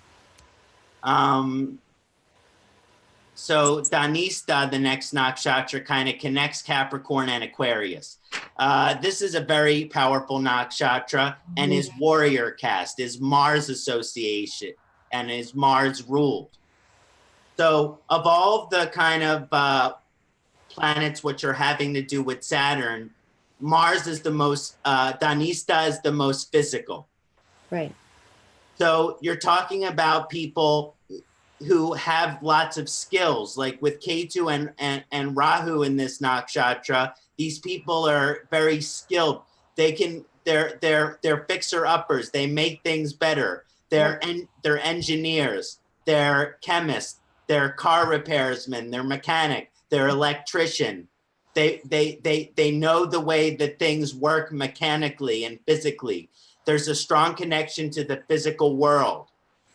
So Dhanista, the next nakshatra, kind of connects Capricorn and Aquarius. This is a very powerful nakshatra and is warrior cast, is Mars association, and is Mars ruled. So of all of the kind of planets which are having to do with Saturn, Mars is the most, Dhanista is the most physical. Right. So you're talking about people who have lots of skills, like with Ketu and Rahu in this nakshatra. These people are very skilled. They're fixer uppers. They make things better. They're engineers. They're chemists. They're car repairsmen. They're mechanic. They're electrician. They know the way that things work mechanically and physically. There's a strong connection to the physical world.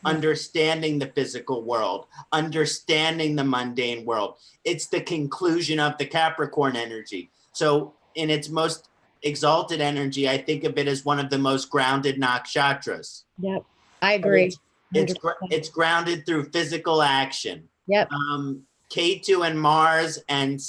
Understanding the physical world, understanding the mundane world. It's the conclusion of the Capricorn energy. So in its most exalted energy, I think of it as one of the most grounded nakshatras. Yep, I agree. It's grounded through physical action. Yep. Ketu and Mars and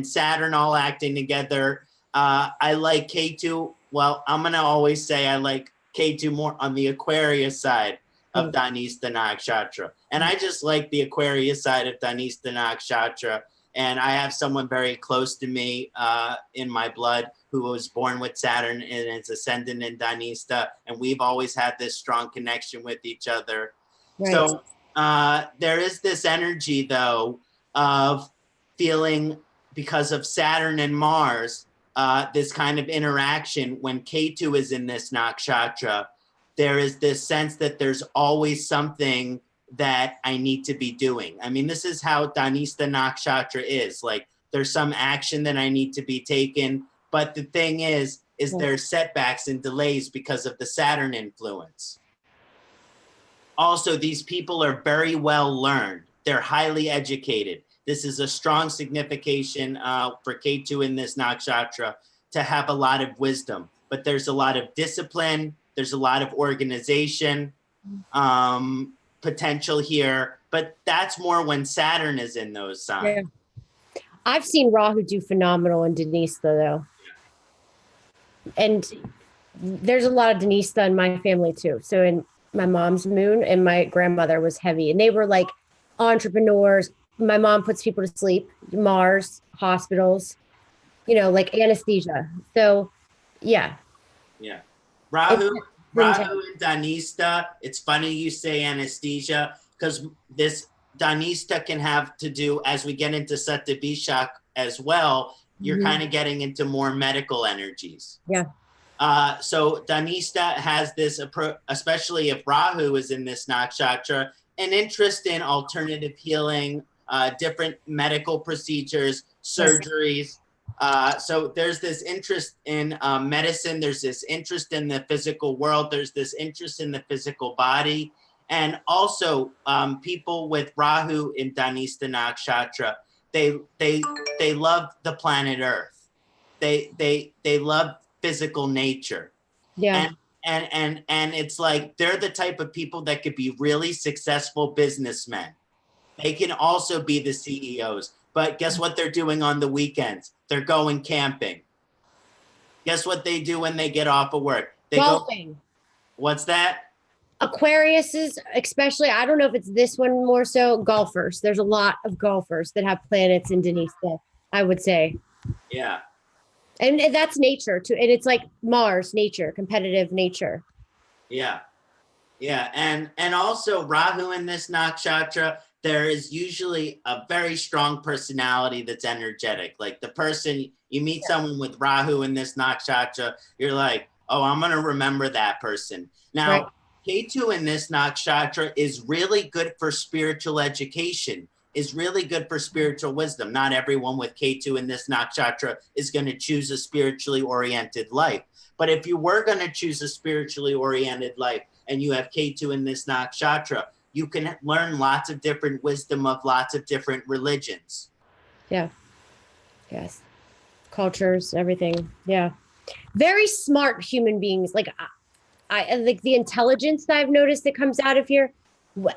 Saturn all acting together. I like Ketu. Well, I'm gonna always say I like Ketu more on the Aquarius side of Dhanista Nakshatra. And I just like the Aquarius side of Dhanista Nakshatra. And I have someone very close to me in my blood who was born with Saturn and its ascendant in Dhanista. And we've always had this strong connection with each other. Right. So there is this energy, though, of feeling, because of Saturn and Mars, this kind of interaction when Ketu is in this nakshatra. There is this sense that there's always something that I need to be doing. I mean, this is how Dhanista Nakshatra is. Like, there's some action that I need to be taken. But the thing is there's setbacks and delays because of the Saturn influence. Also, these people are very well learned. they're highly educated. This is a strong signification for Ketu in this nakshatra to have a lot of wisdom, but there's a lot of discipline. There's a lot of organization potential here, but that's more when Saturn is in those signs. Yeah. I've seen Rahu do phenomenal in Denise though. And there's a lot of Denise in my family too. So in my mom's moon, and my grandmother was heavy, and they were like entrepreneurs. My mom puts people to sleep, Mars, hospitals, you know, like anesthesia. So yeah. Yeah. Rahu and Dhanista, it's funny you say anesthesia, because this Dhanista can have to do, as we get into Satyabhishak as well, you're kind of getting into more medical energies. Yeah. So Dhanista has this, especially if Rahu is in this nakshatra, an interest in alternative healing, different medical procedures, surgeries. So there's this interest in medicine. There's this interest in the physical world. There's this interest in the physical body. And also people with Rahu in Dhanista nakshatra, they love the planet Earth. They love physical nature. Yeah. And it's like, they're the type of people that could be really successful businessmen. They can also be the CEOs, but guess what they're doing on the weekends? They're going camping. Guess what they do when they get off of work? They Golfing. What's that? Aquariuses, especially, I don't know if it's this one more so, golfers. There's a lot of golfers that have planets in Dhanista, I would say. Yeah. And that's nature too. And it's like Mars, nature, competitive nature. Yeah. Yeah. And also Rahu in this nakshatra, there is usually a very strong personality that's energetic. Like the person, you meet someone with Rahu in this nakshatra, you're like, oh, I'm going to remember that person. Now, Ketu in this nakshatra is really good for spiritual education, is really good for spiritual wisdom. Not everyone with Ketu in this nakshatra is going to choose a spiritually oriented life. But if you were going to choose a spiritually oriented life and you have Ketu in this nakshatra, you can learn lots of different wisdom of lots of different religions. Yeah. Yes. Cultures, everything. Yeah. Very smart human beings. Like I like the intelligence that I've noticed that comes out of here.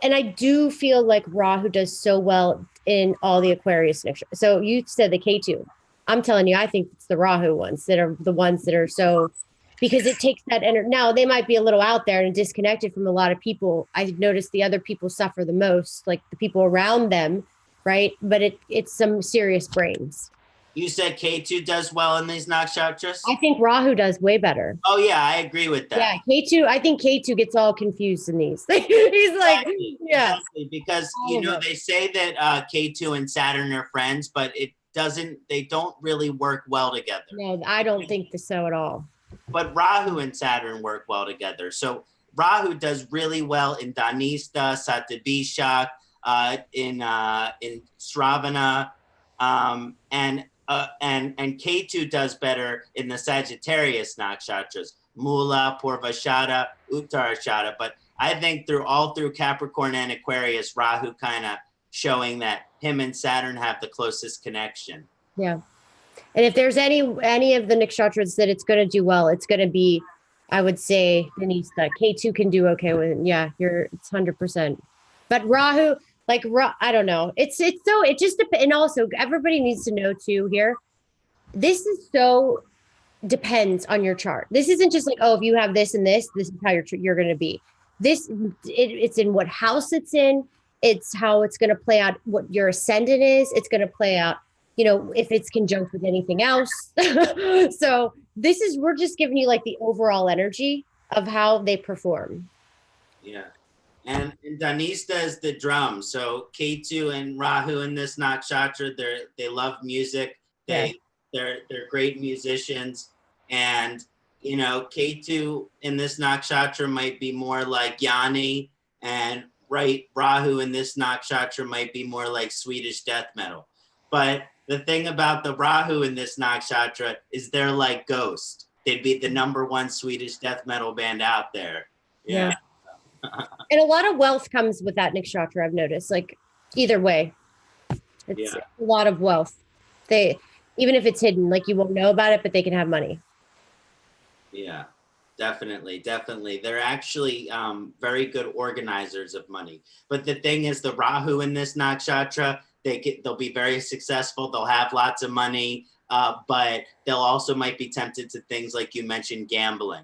And I do feel like Rahu does so well in all the Aquarius nature. So you said the Ketu. I'm telling you, I think it's the Rahu ones that are the ones that are so, because it takes that energy. Now they might be a little out there and disconnected from a lot of people. I noticed the other people suffer the most, like the people around them, right? But it's some serious brains. You said Ketu does well in these nakshatras? I think Rahu does way better. Oh yeah, I agree with that. Yeah, Ketu, I think Ketu gets all confused in these. He's like, yeah. Exactly, because you know, they say that Ketu and Saturn are friends, but they don't really work well together. No, I don't think so at all. But Rahu and Saturn work well together. So Rahu does really well in Dhanista, Satyabhishak, in Shravana, and Ketu does better in the Sagittarius nakshatras, Mula, Purvashada, Uttarashada. But I think all through Capricorn and Aquarius, Rahu kind of showing that him and Saturn have the closest connection. Yeah. And if there's any of the nakshatras that it's going to do well, it's going to be, I would say, Denise, that Ketu can do okay with it. Yeah, it's 100%. But Rahu, like, I don't know. It just depends. And also everybody needs to know too here, this is so depends on your chart. This isn't just like, oh, if you have this and this is how you're going to be. It's in what house it's in. It's how it's going to play out, what your ascendant is. It's going to play out, you know, if it's conjunct with anything else. So we're just giving you like the overall energy of how they perform. Yeah. And Dhanista is the drum. So Ketu and Rahu in this nakshatra, they love music. They're great musicians. And, you know, Ketu in this nakshatra might be more like Yanni, and Rahu in this nakshatra might be more like Swedish death metal. But the thing about the Rahu in this nakshatra is they're like Ghost. They'd be the #1 Swedish death metal band out there. Yeah. And a lot of wealth comes with that nakshatra, I've noticed. Like Either way, it's Yeah. a lot of wealth. Even if it's hidden, like you won't know about it, but they can have money. Yeah, definitely, definitely. They're actually very good organizers of money. But the thing is, the Rahu in this nakshatra, they'll be very successful. They'll have lots of money, but they'll also might be tempted to things like you mentioned, gambling,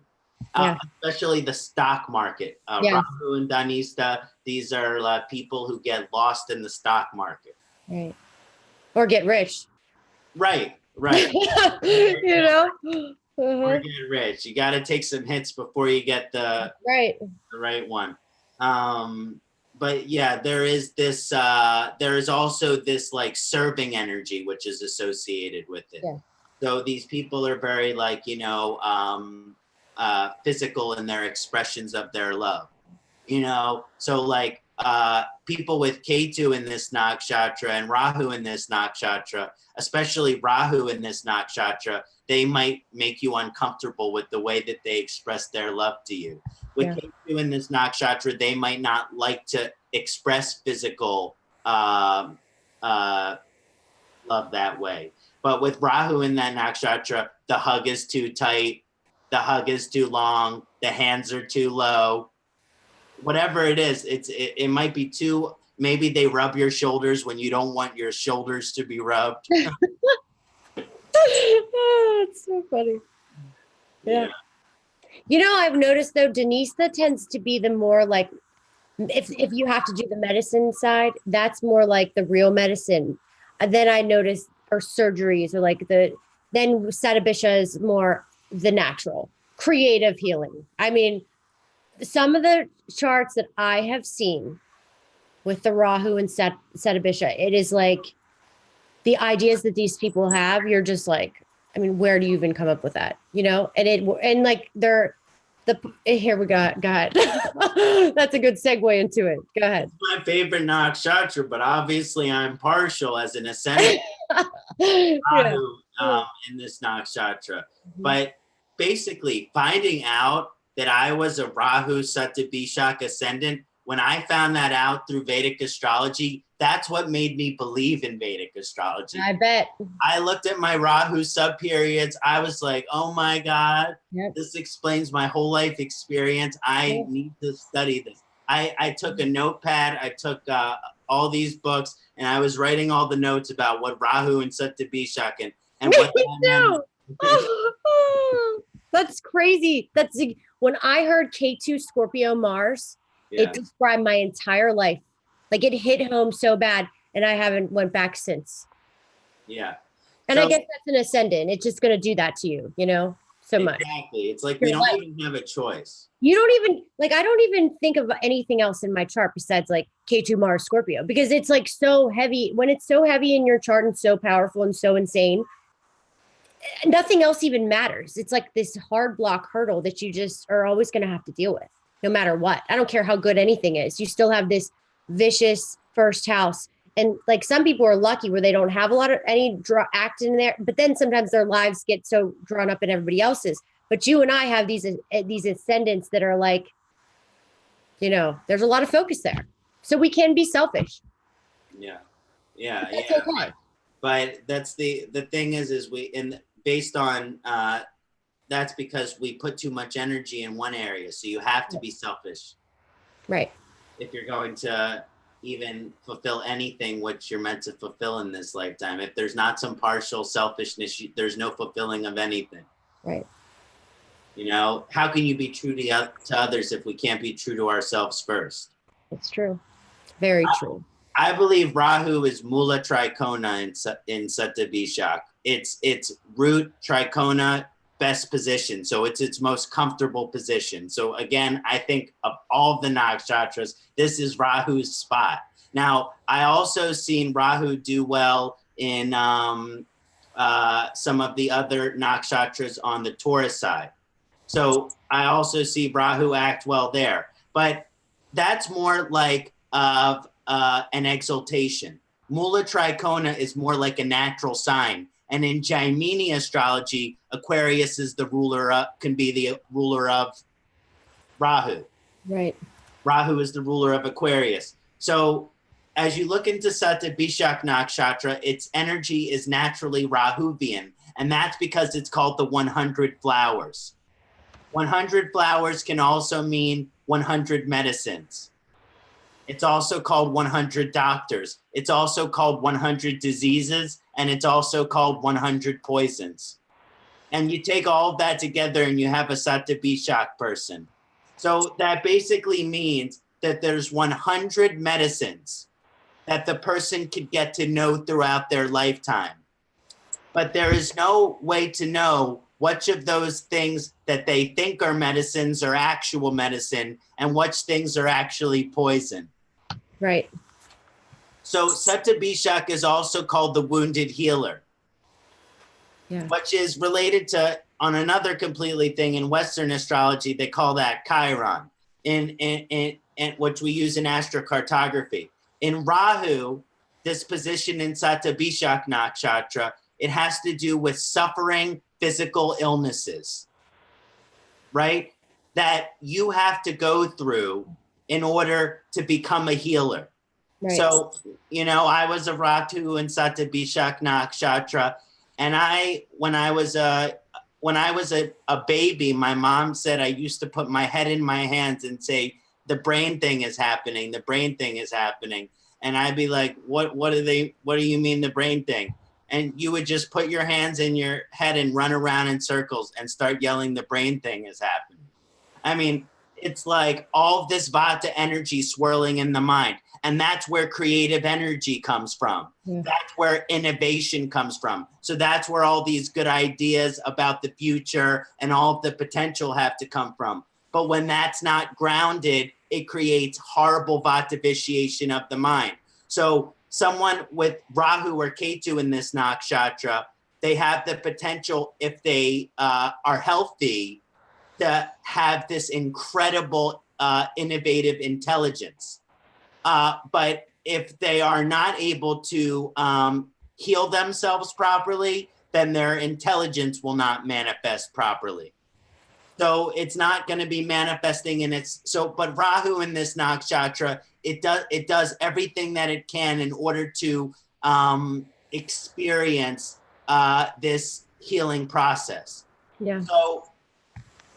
Yeah. especially the stock market. Yeah. Rahu and Dhanista, these are people who get lost in the stock market. Right. Or get rich. Right, right. You know? Or get rich. You got to take some hits before you get the Right. right one. But yeah, there is this. There is also this like serving energy which is associated with it. Yeah. So these people are very like physical in their expressions of their love. So like people with Ketu in this nakshatra and Rahu in this nakshatra, especially Rahu in this nakshatra, they might make you uncomfortable with the way that they express their love to you. With Ketu in this nakshatra, they might not like to express physical love that way. But with Rahu in that nakshatra, the hug is too tight, the hug is too long, the hands are too low. Whatever it is, it might be too. Maybe they rub your shoulders when you don't want your shoulders to be rubbed. Oh, it's so funny. Yeah. I've noticed though, Denisa tends to be the more like, if you have to do the medicine side, that's more like the real medicine. And then I noticed, or surgeries, or like then Satabisha is more the natural, creative healing. I mean, some of the charts that I have seen with the Rahu and Satabisha, it is like the ideas that these people have, you're just like, I mean, where do you even come up with that? And like here we go. Go ahead. That's a good segue into it. Go ahead. It's my favorite nakshatra, but obviously I'm partial as an ascendant Rahu in this nakshatra. But basically finding out that I was a Rahu Satabishak ascendant, when I found that out through Vedic astrology, that's what made me believe in Vedic astrology. I bet. I looked at my Rahu subperiods. I was like, oh my God, this explains my whole life experience. I need to study this. I took a notepad. I took all these books and I was writing all the notes about what Rahu and Satabishak and what that meant. That's crazy. When I heard K2 Scorpio Mars, it described my entire life. Like it hit home so bad, and I haven't went back since. Yeah. And I guess that's an ascendant. It's just going to do that to you, so much. Exactly. It's like we don't even have a choice. You don't even, like, I don't even think of anything else in my chart besides like K2 Mars Scorpio, because it's like so heavy. When it's so heavy in your chart and so powerful and so insane, nothing else even matters. It's like this hard block hurdle that you just are always going to have to deal with, no matter what. I don't care how good anything is. You still have this vicious first house. And like some people are lucky where they don't have a lot of any act in there, but then sometimes their lives get so drawn up in everybody else's. But you and I have these ascendants that are like, there's a lot of focus there. So we can be selfish. Yeah. That's okay. But that's the thing is based on that's because we put too much energy in one area. So you have to be selfish. Right. If you're going to even fulfill anything which you're meant to fulfill in this lifetime. If there's not some partial selfishness, there's no fulfilling of anything. Right. How can you be true to others if we can't be true to ourselves first? It's true. Very true. I believe Rahu is Mula Trikona in Satabishak. It's root Trikona, best position. So it's its most comfortable position. So again, I think of all the nakshatras, this is Rahu's spot. Now, I also seen Rahu do well in some of the other nakshatras on the Taurus side. So I also see Rahu act well there. But that's more like of an exaltation. Mula Trikona is more like a natural sign. And in Gemini astrology, Aquarius is can be the ruler of Rahu. Right. Rahu is the ruler of Aquarius. So as you look into Sagittarius Nakshatra, its energy is naturally Rahuvian, and that's because it's called the 100 flowers. 100 flowers can also mean 100 medicines. It's also called 100 doctors. It's also called 100 diseases, and it's also called 100 poisons. And you take all of that together and you have a Sagittarius person. So that basically means that there's 100 medicines that the person could get to know throughout their lifetime. But there is no way to know which of those things that they think are medicines are actual medicine and which things are actually poison. Right. So Sagittarius is also called the wounded healer, which is related to, on another completely thing in Western astrology, they call that Chiron, in which we use in astrocartography. In Rahu, this position in Sagittarius Nakshatra, it has to do with suffering, physical illnesses, right? That you have to go through in order to become a healer. Right. So, you know, I was a Rahu in Sagittarius Nakshatra, and when I was a baby, my mom said I used to put my head in my hands and say, the brain thing is happening, the brain thing is happening. And I'd be like, what do you mean the brain thing? And you would just put your hands in your head and run around in circles and start yelling, the brain thing is happening. I mean, it's like all of this Vata energy swirling in the mind. And that's where creative energy comes from. Yeah. That's where innovation comes from. So that's where all these good ideas about the future and all of the potential have to come from. But when that's not grounded, it creates horrible Vata vitiation of the mind. So someone with Rahu or Ketu in this nakshatra, they have the potential, if they are healthy, to have this incredible innovative intelligence. But if they are not able to heal themselves properly, then their intelligence will not manifest properly. So it's not going to be manifesting in its, but Rahu in this nakshatra, it does everything that it can in order to experience this healing process. Yeah. So,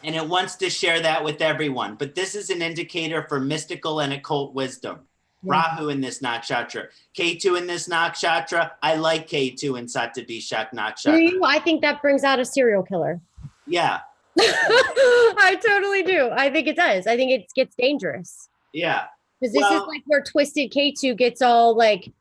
and it wants to share that with everyone, but this is an indicator for mystical and occult wisdom. Yeah. Rahu in this nakshatra. Ketu in this nakshatra. I like Ketu in Sagittarius nakshatra. Do you? I think that brings out a serial killer. Yeah. I totally do. I think it does. I think it gets dangerous. Yeah. Because this is like where Twisted Ketu gets all like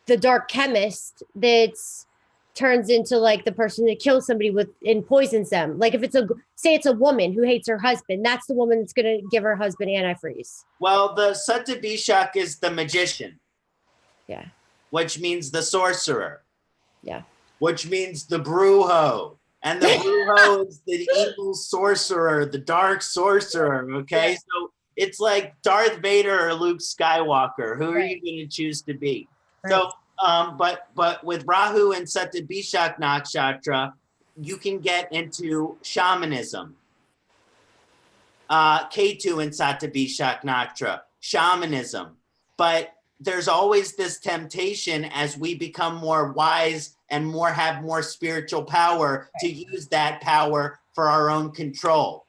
the dark chemist that's turns into like the person that kills somebody with and poisons them. Like if it's say it's a woman who hates her husband, that's the woman that's going to give her husband antifreeze. Well, the Satyabhishak is the magician. Yeah. Which means the sorcerer. Yeah. Which means the brujo. And the brujo is the evil sorcerer, the dark sorcerer, okay? Yeah. So it's like Darth Vader or Luke Skywalker. Who are you going to choose to be? Right. So, but with Rahu and Satyabhishak Nakshatra, you can get into shamanism. Ketu and Satyabhishak Nakshatra, shamanism. But there's always this temptation as we become more wise and have more spiritual power to use that power for our own control.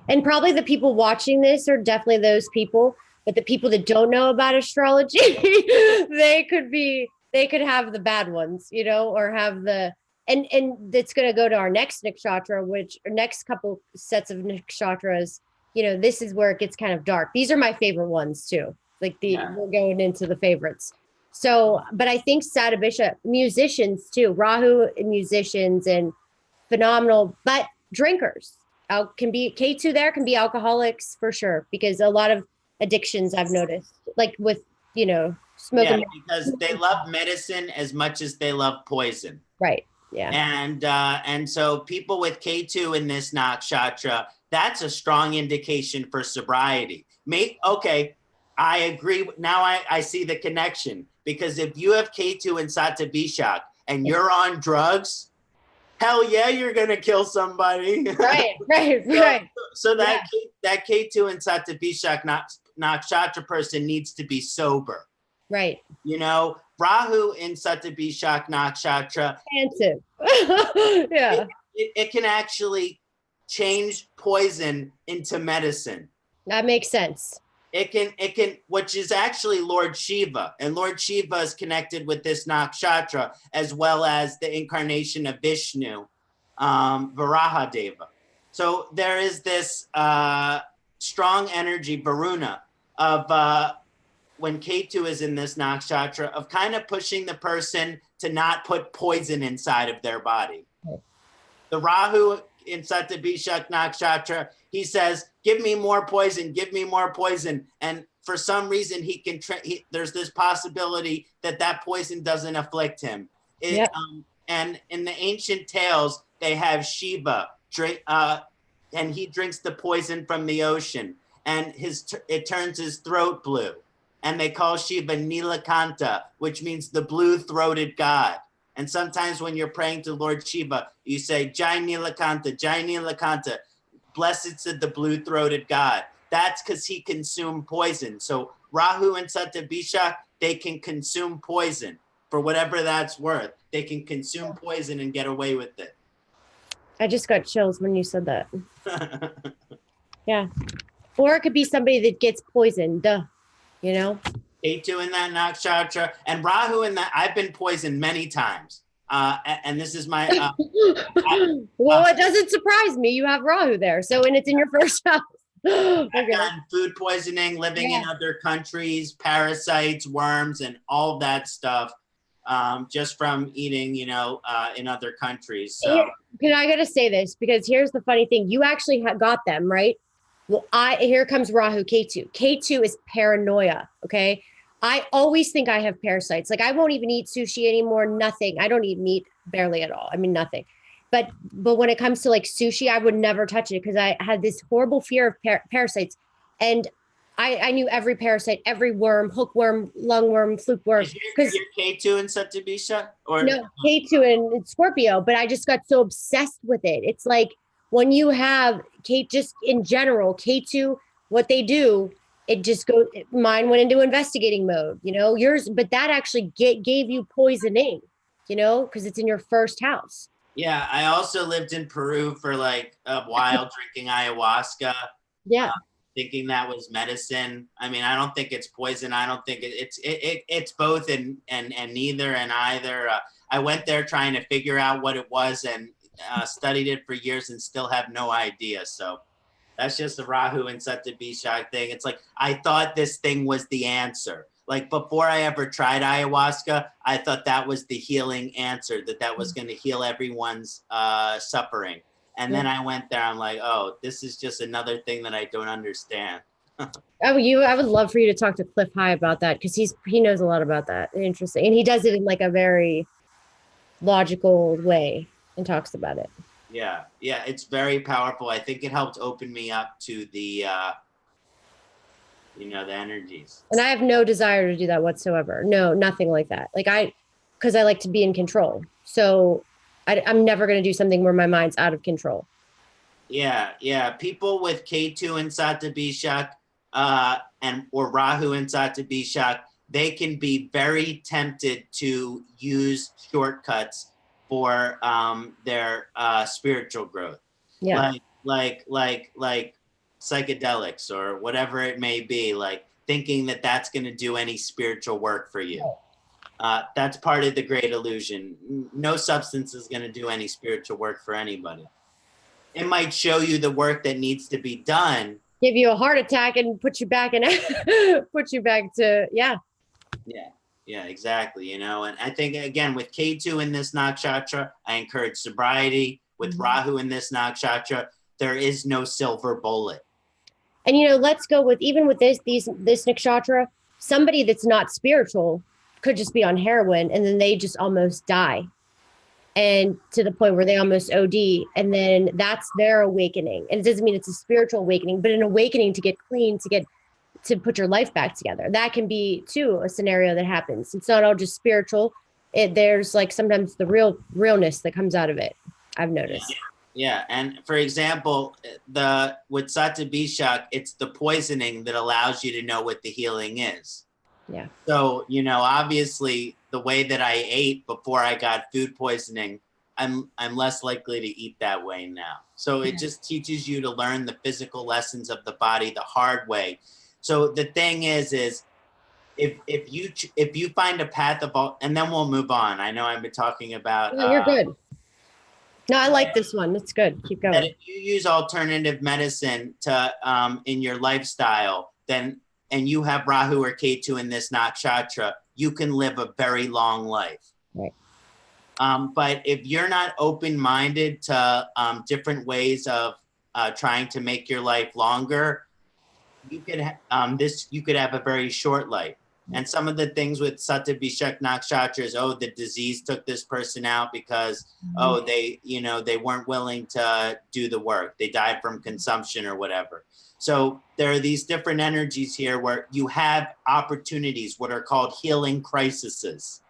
And probably the people watching this are definitely those people, but the people that don't know about astrology, they could have the bad ones, you know, or have the, and it's going to go to our next nakshatra, which our next couple sets of nakshatras, you know, this is where it gets kind of dark. These are my favorite ones too. Like we're going into the favorites. So, but I think Satyabhishak, musicians too, Rahu and musicians and phenomenal, but drinkers can be Ketu there can be alcoholics for sure, because a lot of addictions I've noticed, like with, you know, smoking. Yeah, because they love medicine as much as they love poison. Right. Yeah. And so people with Ketu in this nakshatra, that's a strong indication for sobriety. Okay, I agree. Now I see the connection, because if you have Ketu and Satyabhishak and you're on drugs, hell yeah, you're going to kill somebody. Right. So that Ketu and Satyabhishak nakshatra person needs to be sober. Right. You know, Rahu in Satabishak Nakshatra, Expensive. Yeah. it can actually change poison into medicine. That makes sense. It can, which is actually Lord Shiva, and Lord Shiva is connected with this nakshatra, as well as the incarnation of Vishnu, Varaha Deva. So there is this strong energy, Varuna, of when Ketu is in this nakshatra, of kind of pushing the person to not put poison inside of their body. Right. The Rahu in Satabishak Nakshatra, he says, give me more poison, give me more poison. And for some reason, he can, there's this possibility that that poison doesn't afflict him. Yep. And in the ancient tales, they have Shiva, and he drinks the poison from the ocean, and it turns his throat blue. And they call Shiva Nilakanta, which means the blue-throated god. And sometimes when you're praying to Lord Shiva, you say, Jai Nilakanta, blessed is the blue-throated god. That's because he consumed poison. So Rahu and Satabishak, they can consume poison for whatever that's worth. They can consume poison and get away with it. I just got chills when you said that. Yeah. Or it could be somebody that gets poisoned, you know? Ketu in that nakshatra, and Rahu in that. I've been poisoned many times. And this is my... well, it doesn't surprise me. You have Rahu there. So, and it's in your first house. I've gotten food poisoning, living in other countries, parasites, worms, and all of that stuff, just from eating, you know, in other countries. So, I got to say this, because here's the funny thing. You actually got them, right? Well, here comes Rahu Ketu. Ketu is paranoia, okay? I always think I have parasites. Like, I won't even eat sushi anymore, nothing. I don't eat meat barely at all. I mean, nothing. But when it comes to like sushi, I would never touch it because I had this horrible fear of parasites. And I knew every parasite, every worm, hookworm, lungworm, fluke worm. Because you're Ketu and Satabisha? Or no, Ketu and Scorpio, but I just got so obsessed with it. It's like, when you have just in general, Ketu, what they do, it just goes, mine went into investigating mode, you know, yours, but that actually gave you poisoning, you know, because it's in your first house. Yeah, I also lived in Peru for like a while, drinking ayahuasca. Yeah. Thinking that was medicine. I mean, I don't think it's poison. I don't think it's both and neither and either. I went there trying to figure out what it was, and studied it for years and still have no idea. So that's just the Rahu and Satabishak thing. It's like, I thought this thing was the answer. Like, before I ever tried ayahuasca, I thought that was the healing answer, that was going to heal everyone's suffering. And then I went there, I'm like, oh, this is just another thing that I don't understand. I would love for you to talk to Cliff High about that, because he knows a lot about that. Interesting. And he does it in like a very logical way and talks about it. Yeah, it's very powerful. I think it helped open me up to the, you know, the energies. And I have no desire to do that whatsoever. No, nothing like that. Like because I like to be in control. So I'm never going to do something where my mind's out of control. Yeah. People with Ketu and Satabishak, or Rahu and Satabishak, they can be very tempted to use shortcuts for their spiritual growth. Yeah. Like psychedelics or whatever it may be, like thinking that that's going to do any spiritual work for you. That's part of the great illusion. No substance is going to do any spiritual work for anybody. It might show you the work that needs to be done. Give you a heart attack and put you back to, Yeah, exactly. You know, and I think, again, with Ketu in this nakshatra, I encourage sobriety. With Rahu in this nakshatra, there is no silver bullet. And, you know, let's go with, even with this nakshatra, somebody that's not spiritual could just be on heroin, and then they just almost die. And to the point where they almost OD, and then that's their awakening. And it doesn't mean it's a spiritual awakening, but an awakening to get clean, to put your life back together. That can be too a scenario that happens. It's not all just spiritual. There's like sometimes the realness that comes out of it, I've noticed. Yeah. And for example, with Satabishak, it's the poisoning that allows you to know what the healing is. Yeah. So, you know, obviously the way that I ate before I got food poisoning, I'm less likely to eat that way now. So it just teaches you to learn the physical lessons of the body the hard way. So the thing is if you find a path of all, and then we'll move on. I know I've been talking about No, you're good. No, I like this one. It's good. Keep that going. if you use alternative medicine to in your lifestyle, then and you have Rahu or Ketu in this nakshatra, you can live a very long life. Right. But if you're not open-minded to different ways of trying to make your life longer, you could you could have a very short life. And some of the things with Satyabhishak nakshatra is, oh, the disease took this person out because oh, they weren't willing to do the work. They died from consumption or whatever. So there are these different energies here where you have opportunities, what are called healing crises.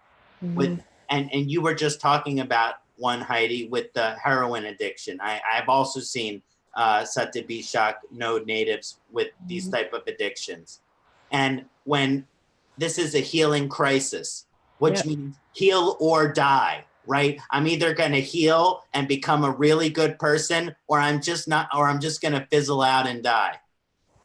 With and you were just talking about one, Heidi, with the heroin addiction. I've also seen Satyabhishak node natives with these type of addictions. And when this is a healing crisis, which means heal or die, right? I'm either going to heal and become a really good person, or I'm just going to fizzle out and die.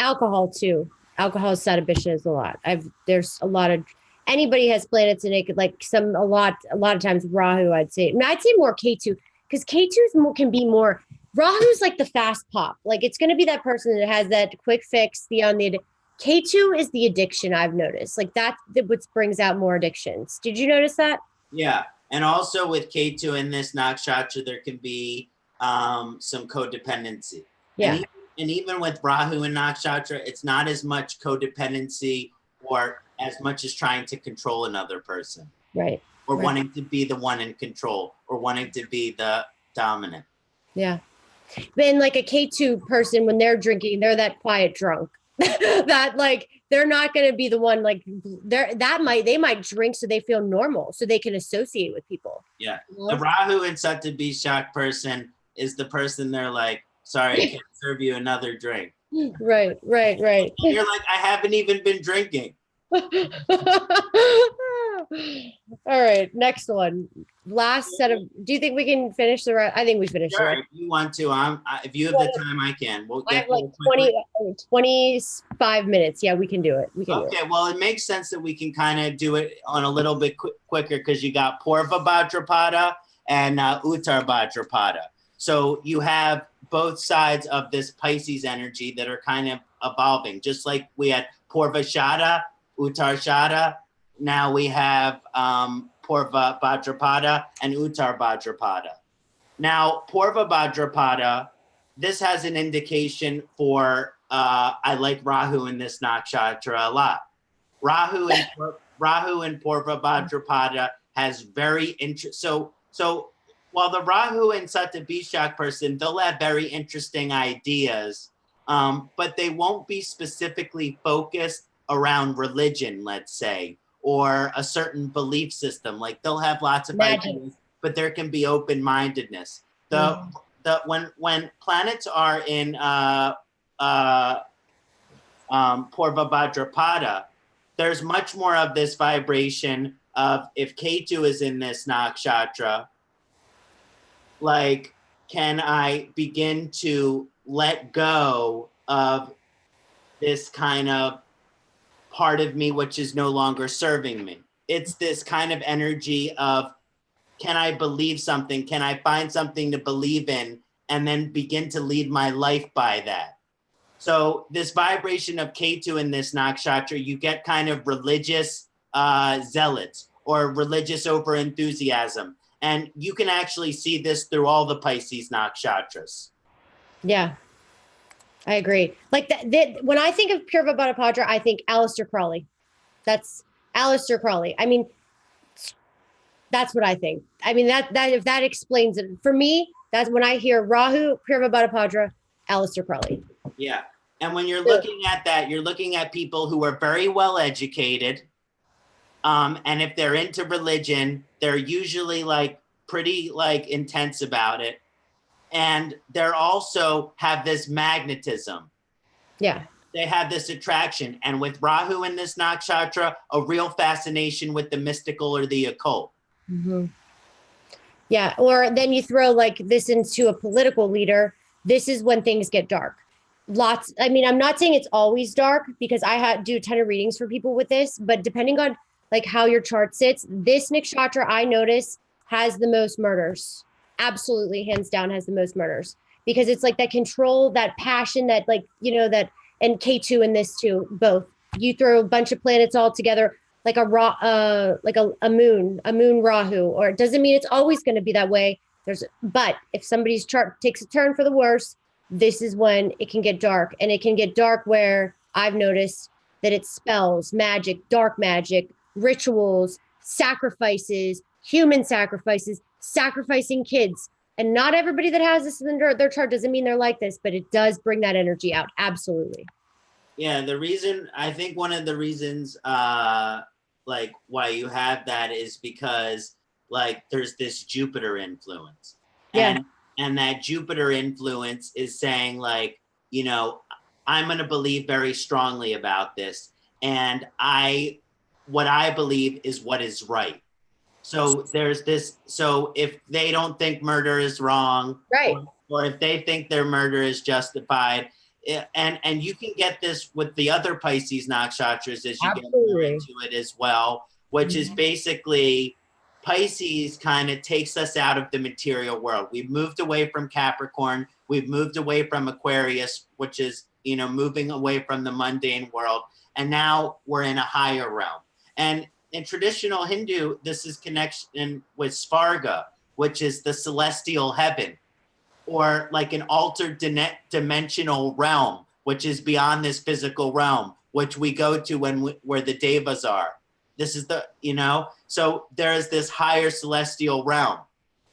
Alcohol too. Alcohol Satyabhishak is a lot. There's a lot of, anybody has planets in it, like a lot of times Rahu, I'd say. I mean, I'd say more Ketu, because Ketu can be more, Rahu's like the fast pop. Like it's going to be that person that has that quick fix. K2 is the addiction, I've noticed. Like that what brings out more addictions. Did you notice that? Yeah. And also with K2 in this nakshatra, there can be some codependency. Yeah. And even with Rahu in nakshatra, it's not as much codependency or as much as trying to control another person. Right. Or wanting to be the one in control or wanting to be the dominant. Yeah. Then like a K2 person, when they're drinking, they're that quiet drunk. That like they're not going to be the one, like they might drink so they feel normal, so they can associate with people. Yeah. The Rahu and Satyabhishak person is the person they're like, sorry, I can't serve you another drink. Right. You're like, I haven't even been drinking. All right, next one. Last set of. Do you think we can finish the rest? I think we finished. Sure, if you want to. If you have the time, I can. We'll I have like 25 minutes. Yeah, we can do it. Okay, well, it makes sense that we can kind of do it on a little bit quicker because you got Purva Bhadrapada and Uttar Bhadrapada. So you have both sides of this Pisces energy that are kind of evolving. Just like we had Purva Shada, Uttar Shada. Now we have Purva Bhadrapada and Uttar Bhadrapada. Now, Purva Bhadrapada, this has an indication for, I like Rahu in this nakshatra a lot. Rahu and Purva Bhadrapada has very so while the Rahu and Satyabhishak person, they'll have very interesting ideas, but they won't be specifically focused around religion, let's say, or a certain belief system. Like they'll have lots of ideas, but there can be open-mindedness. When planets are in Purva Bhadrapada, there's much more of this vibration of if Ketu is in this nakshatra, like, can I begin to let go of this kind of part of me which is no longer serving me? It's this kind of energy of, can I believe something? Can I find something to believe in and then begin to lead my life by that? So this vibration of Ketu in this nakshatra, you get kind of religious zealots or religious over-enthusiasm. And you can actually see this through all the Pisces nakshatras. Yeah. I agree. Like when I think of Purva Bhadrapada, I think Aleister Crowley. That's Aleister Crowley. I mean, that's what I think. I mean, that if that explains it for me, that's when I hear Rahu, Purva Bhadrapada, Aleister Crowley. Yeah. And when you're looking at that, you're looking at people who are very well educated. And if they're into religion, they're usually like pretty like intense about it. And they're also have this magnetism. Yeah. they have this attraction. And with Rahu in this nakshatra, a real fascination with the mystical or the occult. Mm-hmm. Yeah. Or then you throw like this into a political leader. This is when things get dark. Lots. I mean, I'm not saying it's always dark because I do a ton of readings for people with this, but depending on like how your chart sits, this nakshatra I notice has the most murders. Absolutely, hands down, has the most murders because it's like that control, that passion, that like, you know, that, and Ketu in this too, both. You throw a bunch of planets all together, like a moon Rahu, or it doesn't mean it's always going to be that way. But if somebody's chart takes a turn for the worse, this is when it can get dark, and it can get dark where I've noticed that it's spells, magic, dark magic, rituals, sacrifices, human sacrifices, sacrificing kids. And not everybody that has this in their chart doesn't mean they're like this, but it does bring that energy out. Absolutely. Yeah, I think one of the reasons like why you have that is because like there's this Jupiter influence. Yeah. And that Jupiter influence is saying like, you know, I'm going to believe very strongly about this. And what I believe is what is right. So there's this, so if they don't think murder is wrong, right, or if they think their murder is justified, and you can get this with the other Pisces nakshatras as you get more into it as well, which is basically Pisces kind of takes us out of the material world. We've moved away from Capricorn. We've moved away from Aquarius, which is, you know, moving away from the mundane world. And now we're in a higher realm. And in traditional Hindu, this is connection with Svarga, which is the celestial heaven, or like an altered dimensional realm, which is beyond this physical realm, which we go to where the devas are. This is the, you know, so there is this higher celestial realm,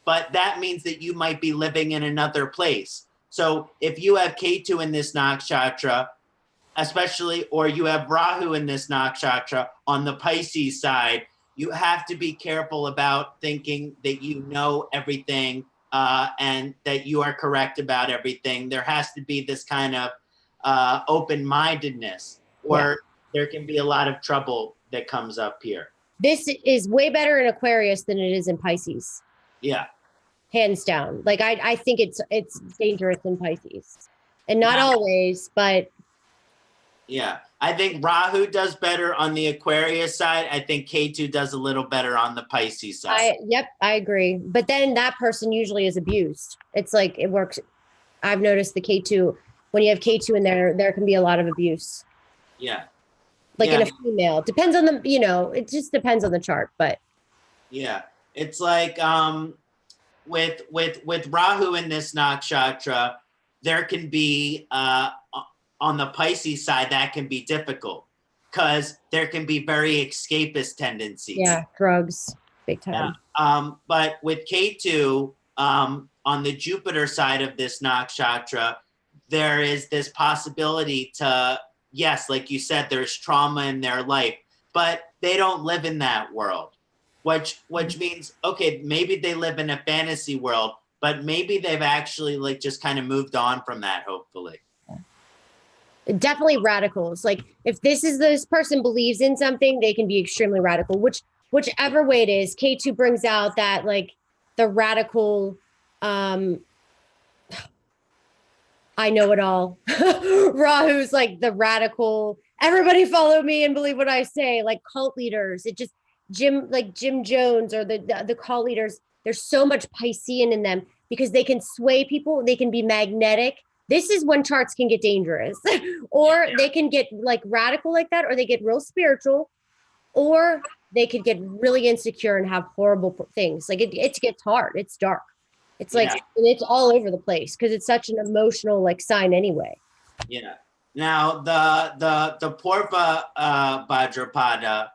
but that means that you might be living in another place. So if you have Ketu in this nakshatra, especially, or you have Rahu in this nakshatra on the Pisces side, you have to be careful about thinking that you know everything and that you are correct about everything. There has to be this kind of open-mindedness, or there can be a lot of trouble that comes up here. This is way better in Aquarius than it is in Pisces. Yeah. Hands down. Like I think it's dangerous in Pisces. And not always, but yeah. I think Rahu does better on the Aquarius side. I think Ketu does a little better on the Pisces side. I agree. But then that person usually is abused. It's like it works. I've noticed the Ketu, when you have Ketu in there can be a lot of abuse. Yeah. Like in a female. Depends on the, you know, it just depends on the chart, but yeah. It's like with Rahu in this nakshatra, there can be on the Pisces side, that can be difficult because there can be very escapist tendencies. Yeah, drugs, big time. But with Ketu, on the Jupiter side of this nakshatra, there is this possibility to, yes, like you said, there's trauma in their life, but they don't live in that world, which means, okay, maybe they live in a fantasy world, but maybe they've actually like just kind of moved on from that, hopefully. Definitely radicals. Like if this person believes in something, they can be extremely radical, whichever way it is. K2 brings out that like the radical, I know it all. Rahu's like the radical, everybody follow me and believe what I say, like cult leaders. It just Jim Jones or the cult leaders, there's so much Piscean in them because they can sway people, they can be magnetic. This is when charts can get dangerous or they can get like radical like that, or they get real spiritual, or they could get really insecure and have horrible things. Like it gets hard. It's dark. It's like, and it's all over the place because it's such an emotional like sign anyway. Yeah. Now the Purva Bhadrapada,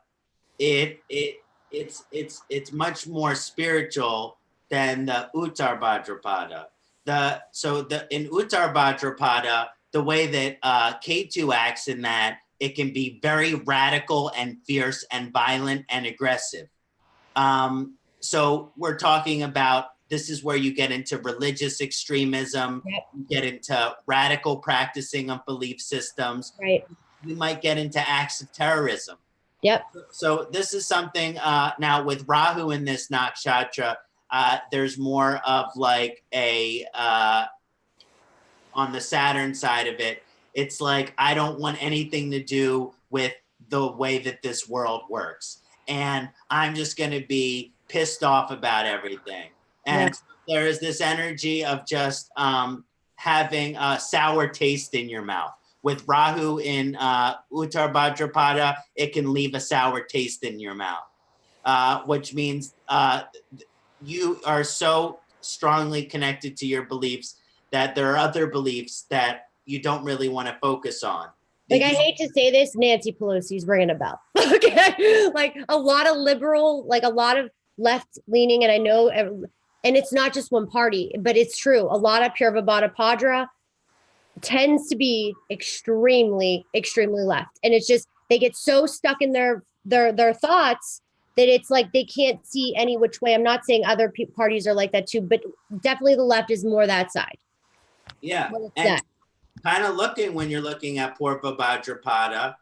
it's much more spiritual than the Uttar Bhadrapada. In Uttar Bhadrapada, the way that Ketu acts in that, it can be very radical and fierce and violent and aggressive. So we're talking about this is where you get into religious extremism, Yep. you get into radical practicing of belief systems. Right. You might get into acts of terrorism. Yep. So this is something now with Rahu in this nakshatra, there's more of like a, on the Saturn side of it, it's like, I don't want anything to do with the way that this world works. And I'm just going to be pissed off about everythh. And there is this energy of just having a sour taste in your mouth. With Rahu in Uttar Bhadrapada, it can leave a sour taste in your mouth, which means you are so strongly connected to your beliefs that there are other beliefs that you don't really want to focus on. Like, I hate to say this, Nancy Pelosi's ringing a bell. Okay. Like a lot of liberal, like a lot of left leaning. And I know, and it's not just one party, but it's true. A lot of Purva Bhadrapada tends to be extremely, extremely left. And it's just, they get so stuck in their thoughts that it's like, they can't see any which way. I'm not saying other parties are like that too, but definitely the left is more that side. Yeah. And kind of looking, when you're looking at Purva Bhadrapada,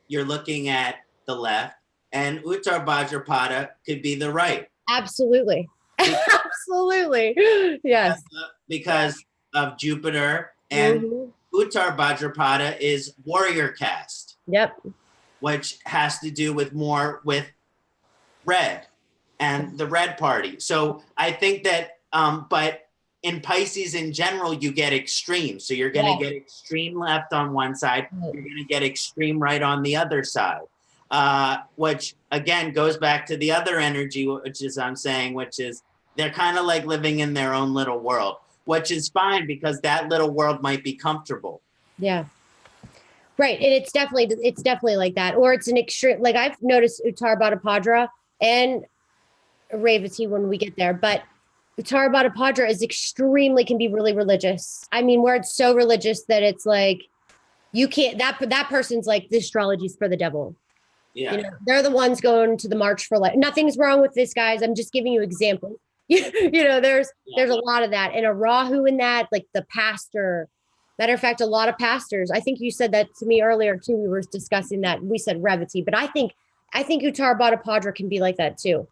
you're looking at the left, and Uttar Bhadrapada could be the right. Absolutely. Absolutely. Yes. Because of Jupiter, and Uttar Bhadrapada is warrior caste. Yep. Which has to do with more with red and the red party. So I think that, but in Pisces in general, you get extreme. So you're going to get extreme left on one side. You're going to get extreme right on the other side, which again goes back to the other energy, which is I'm saying, which is they're kind of like living in their own little world, which is fine because that little world might be comfortable. Yeah. Right. And it's definitely like that. Or it's an extreme, like I've noticed Uttar Bhadrapada and Revati when we get there, but Uttar Bhadrapada is can be really religious. I mean, where it's so religious that it's like, you can't, that person's like, the astrology's for the devil. Yeah. You know, they're the ones going to the March for Life. Nothing's wrong with this, guys. I'm just giving you examples. You know, there's a lot of that, and a Rahu in that, like the pastor. Matter of fact, a lot of pastors, I think you said that to me earlier too. We were discussing that. We said Revati, but I think Uttar Bhadrapada can be like that too.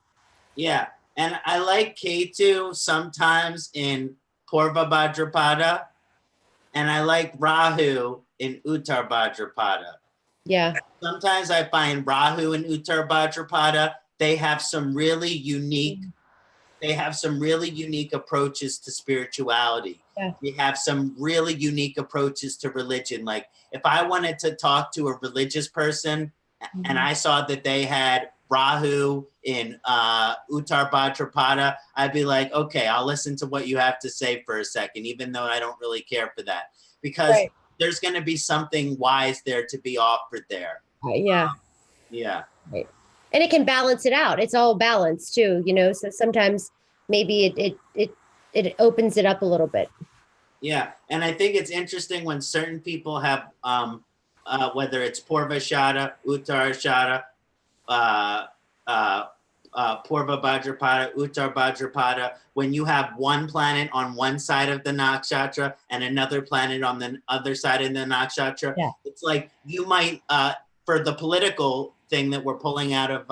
Yeah. And I like Ketu sometimes in Purva Bhadrapada, and I like Rahu in Uttar Bhadrapada. Yeah. Sometimes I find Rahu and Uttar Bhadrapada, they have some really unique approaches to spirituality. Yeah. They have some really unique approaches to religion. Like if I wanted to talk to a religious person and I saw that they had Rahu in Uttar Bhadrapada, I'd be like, okay, I'll listen to what you have to say for a second, even though I don't really care for that, because there's going to be something wise there to be offered there. Yeah. Yeah. Right. And it can balance it out. It's all balance too, you know, so sometimes maybe it opens it up a little bit. Yeah. And I think it's interesting when certain people have, whether it's Purva Shada, Uttar Shada, Purva Bhadrapada, Uttar Bhadrapada, when you have one planet on one side of the nakshatra and another planet on the other side of the nakshatra, it's like you might, for the political thing that we're pulling out of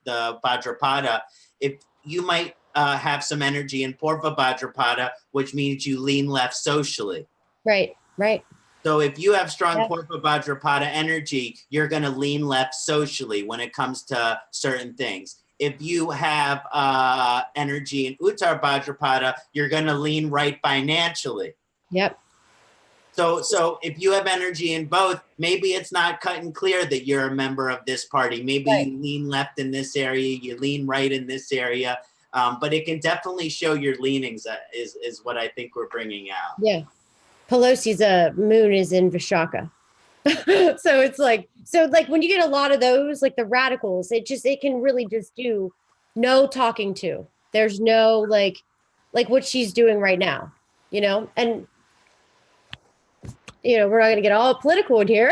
the Bhadrapada, if you might have some energy in Purva Bhadrapada, which means you lean left socially. Right. So if you have strong Purva Bhadrapada energy, you're going to lean left socially when it comes to certain things. If you have energy in Uttar Bhadrapada, you're going to lean right financially. Yep. So if you have energy in both, maybe it's not cut and clear that you're a member of this party. Maybe you lean left in this area, you lean right in this area. But it can definitely show your leanings is what I think we're bringing out. Yeah. Pelosi's moon is in Vishaka. So it's like when you get a lot of those, like the radicals, it can really just do no talking to. There's no like what she's doing right now, you know, and you know, we're not going to get all political in here,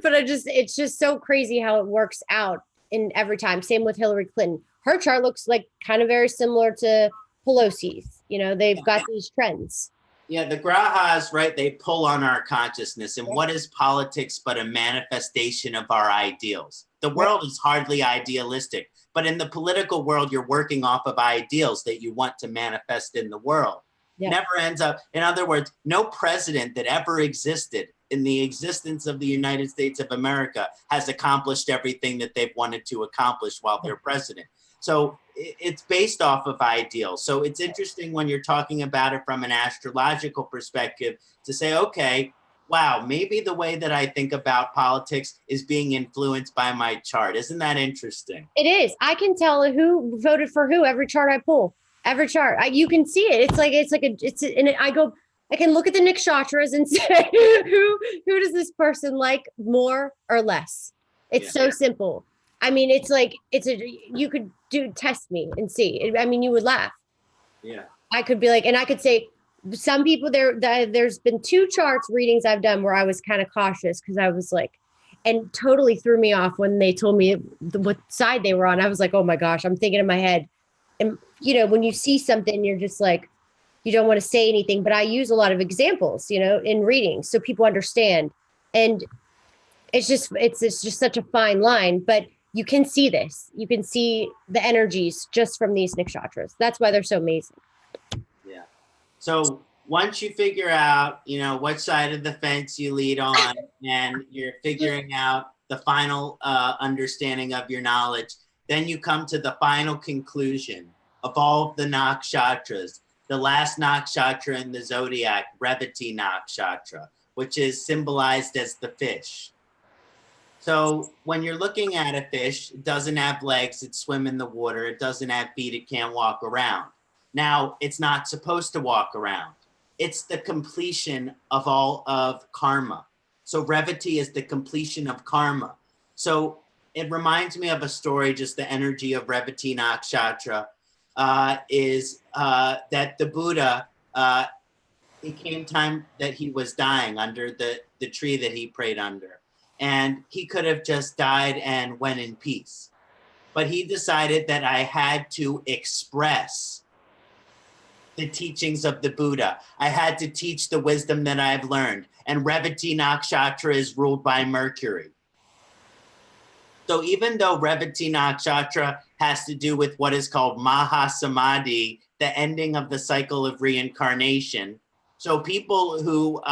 but it's just so crazy how it works out in every time. Same with Hillary Clinton. her chart looks like kind of very similar to Pelosi's. You know, they've got these trends. Yeah, the grahas, right? They pull on our consciousness. And what is politics but a manifestation of our ideals? The world is hardly idealistic, but in the political world, you're working off of ideals that you want to manifest in the world. Never ends up, in other words, no president that ever existed in the existence of the United States of America has accomplished everything that they've wanted to accomplish while they're president. So it's based off of ideals. So it's interesting when you're talking about it from an astrological perspective to say, okay, wow, maybe the way that I think about politics is being influenced by my chart. Isn't that interesting? It is. I can tell who voted for who every chart I pull. Every chart, you can see it. I can look at the nakshatras and say, who does this person like more or less? It's so simple. I mean, it's like, you could test me and see. I mean, you would laugh. Yeah. I could be like, and I could say, some people there's been 2 charts readings I've done where I was kind of cautious because I was like, and totally threw me off when they told me what side they were on. I was like, oh my gosh, I'm thinking in my head. And, you know, when you see something, you're just like, you don't want to say anything, but I use a lot of examples, you know, in readings so people understand. And it's just such a fine line, but you can see this. You can see the energies just from these nakshatras. That's why they're so amazing. Yeah. So once you figure out, you know, what side of the fence you lead on, and you're figuring out the final understanding of your knowledge, then you come to the final conclusion of all of the nakshatras. The last nakshatra in the zodiac, Revati nakshatra, which is symbolized as the fish. So when you're looking at a fish, it doesn't have legs, it swims in the water, it doesn't have feet, it can't walk around. Now, it's not supposed to walk around. It's the completion of all of karma. So Revati is the completion of karma. So it reminds me of a story, just the energy of Revati nakshatra, is that the Buddha, it came time that he was dying under the tree that he prayed under. And he could have just died and went in peace. But he decided that I had to express the teachings of the Buddha. I had to teach the wisdom that I've learned. And Revati nakshatra is ruled by Mercury. So even though Revati nakshatra has to do with what is called Mahasamadhi, the ending of the cycle of reincarnation, so people who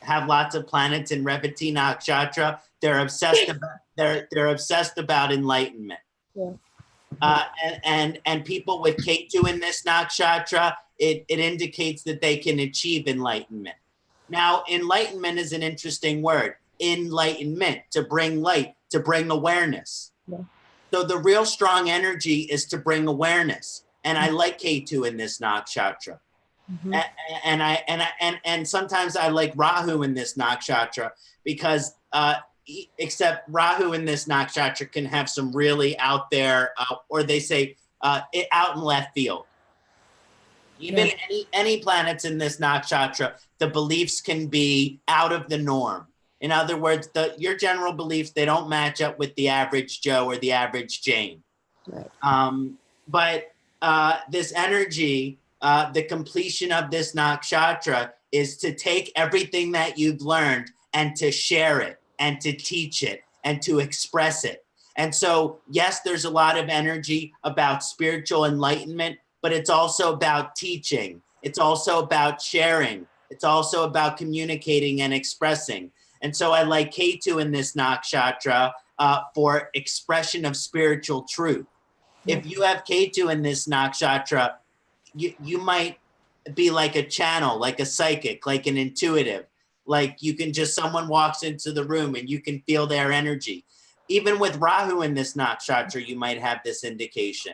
have lots of planets in Revati nakshatra, they're obsessed about they're obsessed about enlightenment. Yeah. And people with Ketu in this nakshatra, it indicates that they can achieve enlightenment. Now, enlightenment is an interesting word. Enlightenment, to bring light, to bring awareness. Yeah. So the real strong energy is to bring awareness. And I like Ketu in this nakshatra. Mm-hmm. And sometimes I like Rahu in this nakshatra because except Rahu in this nakshatra can have some really out there, or they say out in left field. Even any planets in this nakshatra, the beliefs can be out of the norm. In other words, your general beliefs, they don't match up with the average Joe or the average Jane. Right. But this energy, the completion of this nakshatra is to take everything that you've learned and to share it and to teach it and to express it. And so, yes, there's a lot of energy about spiritual enlightenment, but it's also about teaching. It's also about sharing. It's also about communicating and expressing. And so I like Ketu in this nakshatra for expression of spiritual truth. If you have Ketu in this nakshatra, you might be like a channel, like a psychic, like an intuitive. Like you can just, someone walks into the room and you can feel their energy. Even with Rahu in this nakshatra, you might have this indication.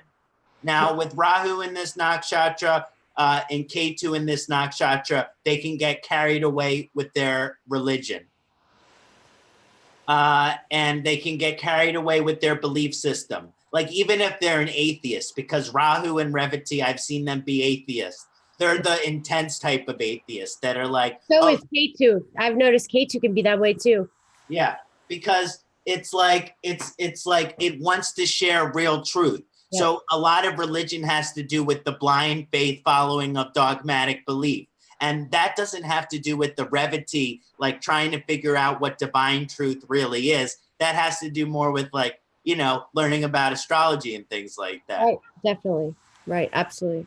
Now with Rahu in this nakshatra and Ketu in this nakshatra, they can get carried away with their religion. And they can get carried away with their belief system. Like even if they're an atheist, because Rahu and Revati, I've seen them be atheists. They're the intense type of atheists that are like. So is Ketu. I've noticed Ketu can be that way too. Yeah, because it's like it wants to share real truth. Yep. So a lot of religion has to do with the blind faith following of dogmatic belief. And that doesn't have to do with the brevity, like trying to figure out what divine truth really is. That has to do more with like, you know, learning about astrology and things like that. Right, definitely. Right, absolutely.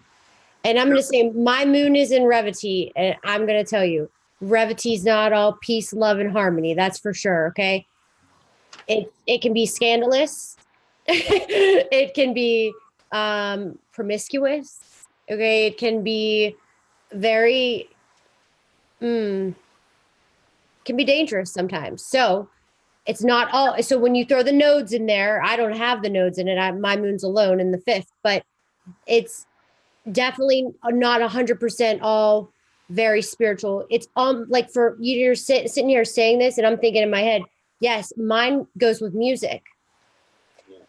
And I'm going to say my moon is in Revity, and I'm going to tell you, Revity is not all peace, love, and harmony. That's for sure. Okay, it can be scandalous. It can be promiscuous. Okay, it can be very can be dangerous sometimes. So it's not all. So when you throw the nodes in there, I don't have the nodes in it. My moon's alone in the fifth, but it's definitely not 100% all very spiritual. It's like for you're sitting here saying this, and I'm thinking in my head, yes, mine goes with music.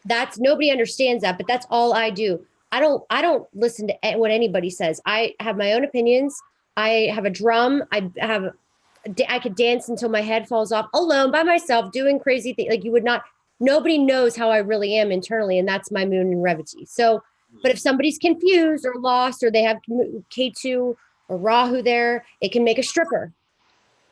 That's nobody understands that, but that's all I do. I don't listen to what anybody says. I have my own opinions. I have a drum. I could dance until my head falls off alone by myself doing crazy things. Like you would not, nobody knows how I really am internally. And that's my moon in Revity. So, but if somebody's confused or lost, or they have Ketu or Rahu there, it can make a stripper.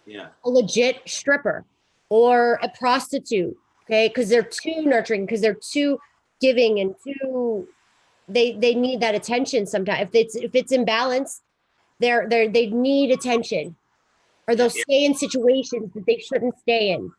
Yeah. A legit stripper or a prostitute. Okay. Cause they're too nurturing, because they're too giving and too, they need that attention sometimes. If it's imbalanced, they need attention. Or they'll stay in situations that they shouldn't stay in,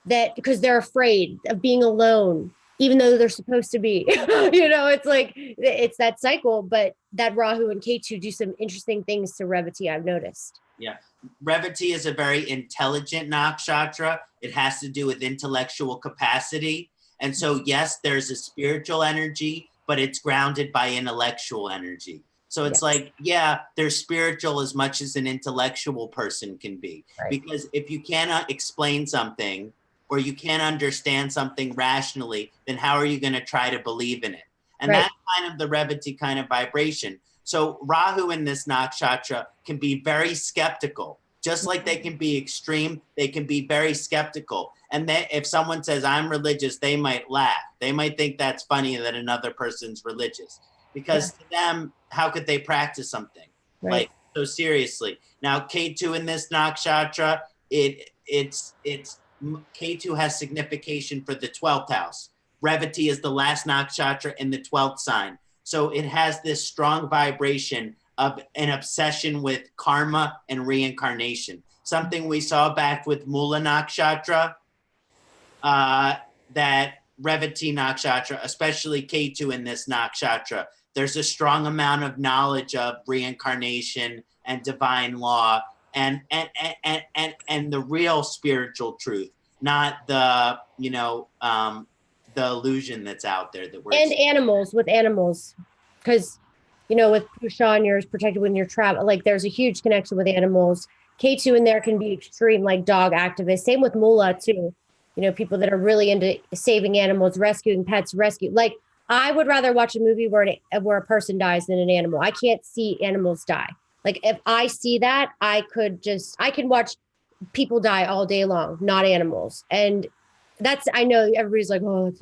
that because they're afraid of being alone, even though they're supposed to be. You know, it's like it's that cycle. But that Rahu and Ketu do some interesting things to Revity, I've noticed. Yeah, Revity is a very intelligent nakshatra. It has to do with intellectual capacity, and so yes, there's a spiritual energy, but it's grounded by intellectual energy. So it's like, yeah, they're spiritual as much as an intellectual person can be. Right. Because if you cannot explain something or you can't understand something rationally, then how are you going to try to believe in it? And that's kind of the Revity kind of vibration. So Rahu in this nakshatra can be very skeptical. Just like they can be extreme, they can be very skeptical. And then if someone says, I'm religious, they might laugh. They might think that's funny that another person's religious. Because to them, how could they practice something like so seriously? Now, Ketu in this nakshatra, it's Ketu has signification for the 12th house. Revity is the last nakshatra in the 12th sign. So it has this strong vibration of an obsession with karma and reincarnation. Something we saw back with Mula nakshatra, that Revity nakshatra, especially Ketu in this nakshatra, there's a strong amount of knowledge of reincarnation and divine law and the real spiritual truth, not the, you know, the illusion that's out there that we're animals, because, you know, with Pushan, you're protected when you're traveling. Like there's a huge connection with animals. Ketu in there can be extreme, like dog activists. Same with Mula too. You know, people that are really into saving animals, rescuing pets, like I would rather watch a movie where a person dies than an animal. I can't see animals die. Like if I see that, I can watch people die all day long, not animals. And I know everybody's like, oh, it's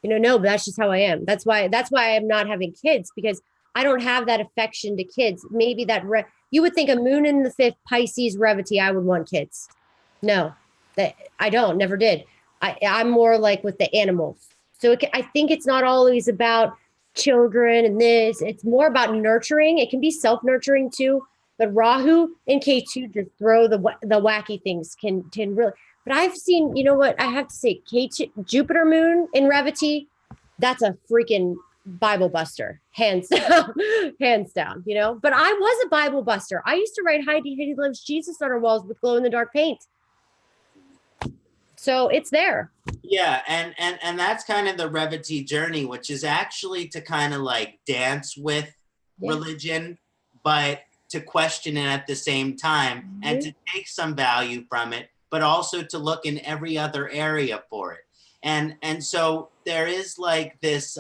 no, but that's just how I am. That's why I'm not having kids, because I don't have that affection to kids. Maybe you would think a moon in the fifth Pisces Revity, I would want kids. No, that I don't, never did. I'm more like with the animals. So I think it's not always about children and this. It's more about nurturing. It can be self-nurturing too. But Rahu and Ketu just throw the wacky things can really. But I've seen, you know what? I have to say, Ketu, Jupiter moon in Revity, that's a freaking Bible buster, hands down, hands down. You know. But I was a Bible buster. I used to write Heidi loves Jesus on our walls with glow in the dark paint. So it's there. Yeah, and that's kind of the Revity journey, which is actually to kind of like dance with religion, but to question it at the same time and to take some value from it, but also to look in every other area for it. And so there is like this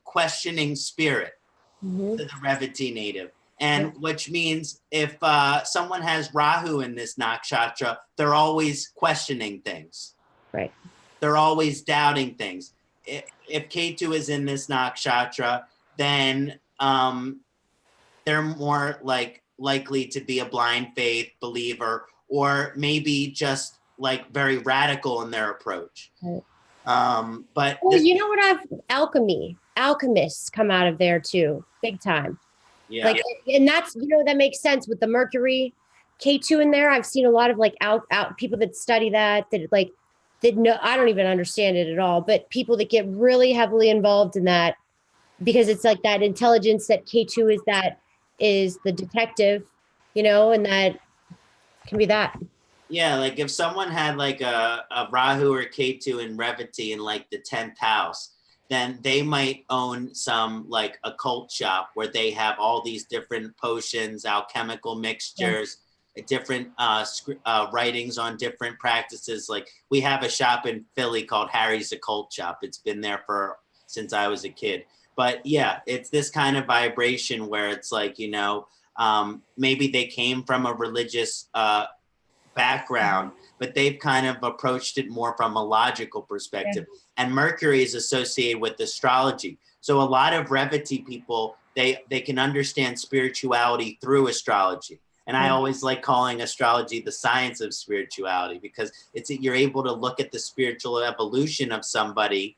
questioning spirit to the Revity native. And which means if someone has Rahu in this nakshatra, they're always questioning things. Right. They're always doubting things. if Ketu is in this nakshatra, then they're more likely to be a blind faith believer, or maybe just like very radical in their approach. Right. But well, you know what? Alchemists come out of there too, big time. yeah, like, and that's, you know, that makes sense with the Mercury K2 in there. I've seen a lot of like out people that study that like did know. I don't even understand it at all, but people that get really heavily involved in that, because it's like that intelligence that K2 is the detective, you know, and that can be that. yeah, like if someone had like a Rahu or Ketu in Revati in like the 10th house, then they might own some like occult shop where they have all these different potions, alchemical mixtures, different writings on different practices. Like we have a shop in Philly called Harry's Occult Shop. It's been there since I was a kid. But yeah, it's this kind of vibration where it's like, you know, maybe they came from a religious background, but they've kind of approached it more from a logical perspective. Yeah. And Mercury is associated with astrology. So a lot of Revati people, they can understand spirituality through astrology. And I always like calling astrology the science of spirituality, because you're able to look at the spiritual evolution of somebody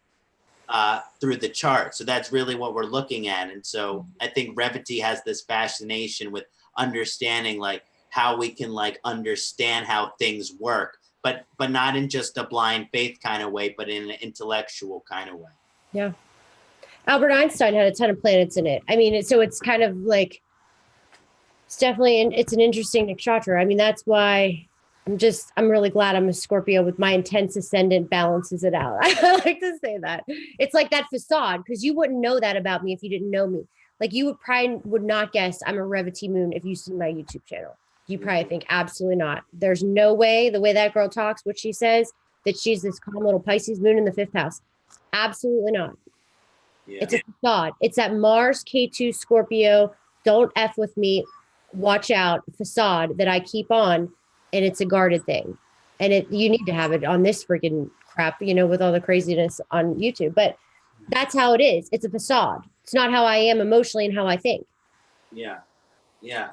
through the chart. So that's really what we're looking at. And so I think Revati has this fascination with understanding like how we can like understand how things work, but not in just a blind faith kind of way, but in an intellectual kind of way. Yeah. Albert Einstein had a ton of planets in it. I mean, so it's kind of like, it's definitely, it's an interesting nakshatra. I mean, that's why I'm really glad I'm a Scorpio with my intense ascendant balances it out. I like to say that. It's like that facade, because you wouldn't know that about me if you didn't know me. Like you would probably not guess I'm a Revati moon if you see my YouTube channel. You probably think absolutely not. There's no way, the way that girl talks, what she says, that she's this calm little Pisces moon in the 5th house. Absolutely not. Yeah. It's a facade. It's that Mars K2 Scorpio, don't F with me, watch out facade that I keep on, and it's a guarded thing. And you need to have it on this freaking crap, you know, with all the craziness on YouTube. But that's how it is. It's a facade. It's not how I am emotionally and how I think. Yeah. Yeah.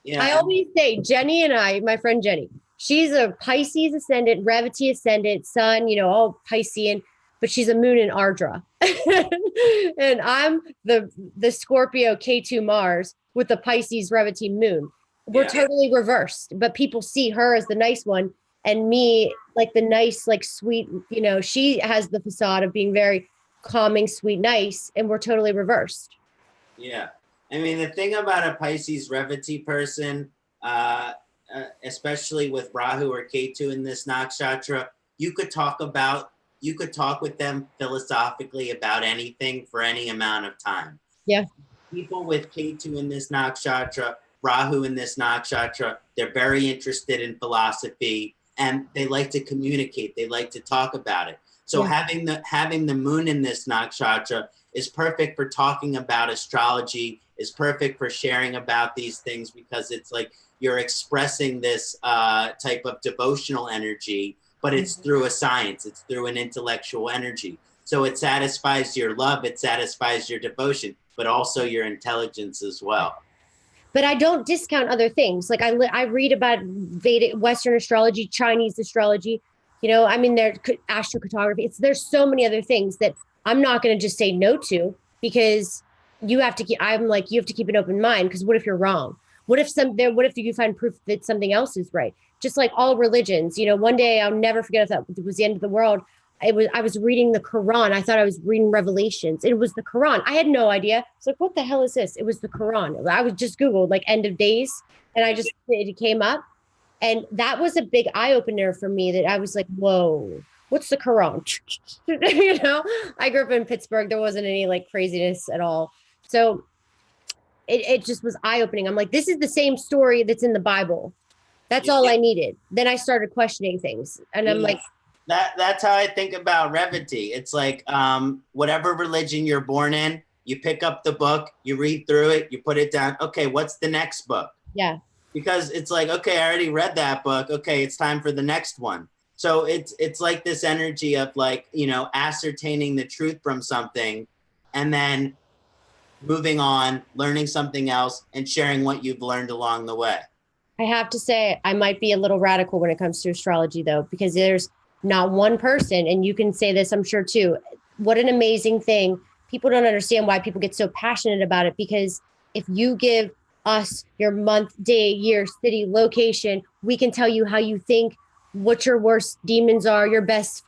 Yeah. I always say Jenny and I, my friend Jenny, she's a Pisces ascendant, Revati ascendant, sun, you know, all Piscean, but she's a moon in Ardra. And I'm the Scorpio K2 Mars with the Pisces Revati moon. We're totally reversed, but people see her as the nice one and me like the nice, like sweet, you know, she has the facade of being very calming, sweet, nice, and we're totally reversed. Yeah. I mean, the thing about a Pisces Revati person, especially with Rahu or Ketu in this nakshatra, you could talk with them philosophically about anything for any amount of time. Yeah. People with Ketu in this nakshatra, Rahu in this nakshatra, they're very interested in philosophy and they like to communicate. They like to talk about it. So having the moon in this nakshatra is perfect for talking about astrology, is perfect for sharing about these things, because it's like you're expressing this type of devotional energy, but it's through a science, it's through an intellectual energy. So it satisfies your love, it satisfies your devotion, but also your intelligence as well. But I don't discount other things. Like I read about Vedic, Western astrology, Chinese astrology, you know, I mean, there's astrocartography. There's so many other things that I'm not going to just say no to, because you have to keep an open mind, because what if you're wrong? What if you find proof that something else is right? Just like all religions, you know, one day I'll never forget, if that was the end of the world. I was reading the Quran. I thought I was reading Revelations. It was the Quran. I had no idea. It's like, what the hell is this? It was the Quran. I was just Googled like end of days, and it came up. And that was a big eye opener for me, that I was like, whoa, what's the Quran? You know, I grew up in Pittsburgh. There wasn't any like craziness at all. So it just was eye opening. I'm like, this is the same story that's in the Bible. That's all I needed. Then I started questioning things, and I'm like, that's how I think about Revati. It's like whatever religion you're born in, you pick up the book, you read through it, you put it down. Okay, what's the next book? Yeah. Because it's like, okay, I already read that book. Okay, it's time for the next one. So it's like this energy of like, you know, ascertaining the truth from something and then moving on, learning something else and sharing what you've learned along the way. I have to say, I might be a little radical when it comes to astrology, though, because there's not one person, and you can say this, I'm sure, too. What an amazing thing. People don't understand why people get so passionate about it, because if you give us your month, day, year, city, location, we can tell you how you think, what your worst demons are, your best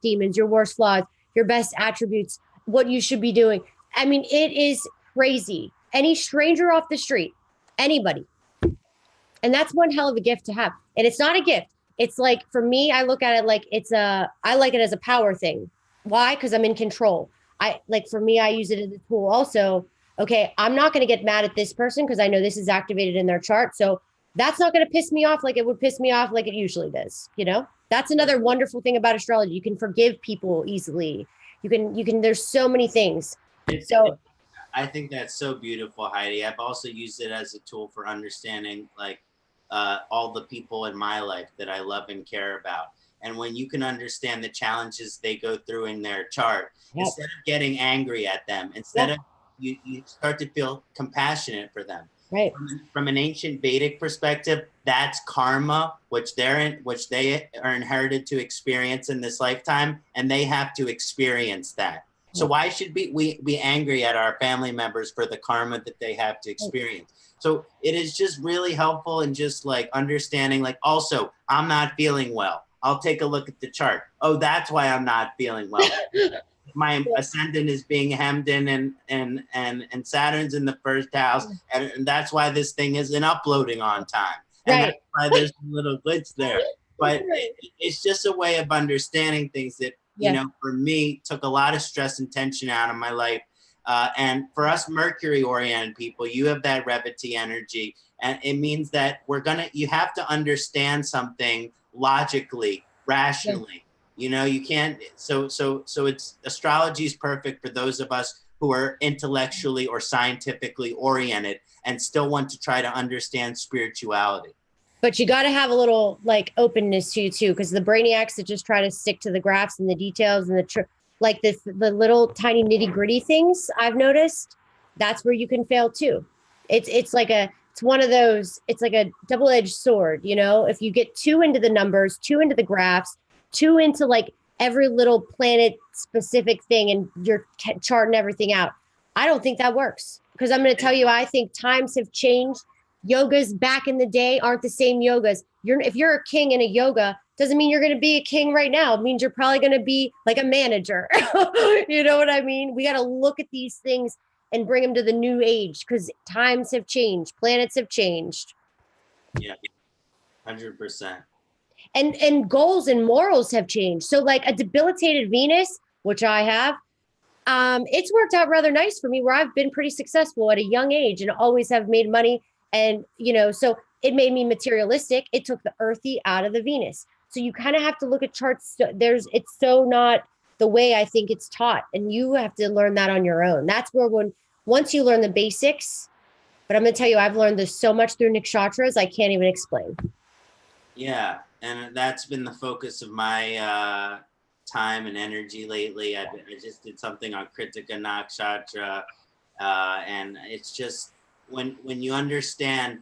demons, your worst flaws, your best attributes, what you should be doing. I mean, it is crazy. Any stranger off the street, anybody. And that's one hell of a gift to have. And it's not a gift. It's like, for me, I look at it like I like it as a power thing. Why? Because I'm in control. For me, I use it as a tool also. Okay, I'm not going to get mad at this person because I know this is activated in their chart. So that's not going to piss me off like it would piss me off like it usually does. You know, that's another wonderful thing about astrology. You can forgive people easily. There's so many things. I think that's so beautiful, Heidi. I've also used it as a tool for understanding like all the people in my life that I love and care about. And when you can understand the challenges they go through in their chart, instead of getting angry at them, instead of you start to feel compassionate for them. Right. From an ancient Vedic perspective, that's karma, which they are inherited to experience in this lifetime, and they have to experience that. So why should we be angry at our family members for the karma that they have to experience? So it is just really helpful in just like understanding, like, also, I'm not feeling well. I'll take a look at the chart. Oh, that's why I'm not feeling well. My ascendant is being hemmed in and Saturn's in the first house. And that's why this thing isn't uploading on time. And that's why there's a little glitch there. But it's just a way of understanding things that, you know, for me, took a lot of stress and tension out of my life. And for us Mercury-oriented people, you have that Revati energy. And it means that you have to understand something logically, rationally. You know, you can't, so astrology is perfect for those of us who are intellectually or scientifically oriented and still want to try to understand spirituality. But you got to have a little like openness to you too, because the brainiacs that just try to stick to the graphs and the details and the little tiny nitty gritty things I've noticed, that's where you can fail too. It's one of those, it's like a double-edged sword, you know, if you get too into the numbers, too into the graphs, too into like every little planet specific thing and you're charting everything out. I don't think that works, because I'm going to tell you, I think times have changed. Yogas back in the day aren't the same yogas. If you're a king in a yoga, doesn't mean you're going to be a king right now. It means you're probably going to be like a manager. You know what I mean? We got to look at these things and bring them to the new age, because times have changed. Planets have changed. Yeah, 100%. And goals and morals have changed. So like a debilitated Venus, which I have, it's worked out rather nice for me, where I've been pretty successful at a young age and always have made money. And, you know, so it made me materialistic. It took the earthy out of the Venus. So you kind of have to look at charts. It's so not the way I think it's taught. And you have to learn that on your own. That's where once you learn the basics, but I'm going to tell you, I've learned this so much through nakshatras, I can't even explain. Yeah. And that's been the focus of my time and energy lately. I just did something on Kritika Nakshatra. And it's just, when you understand,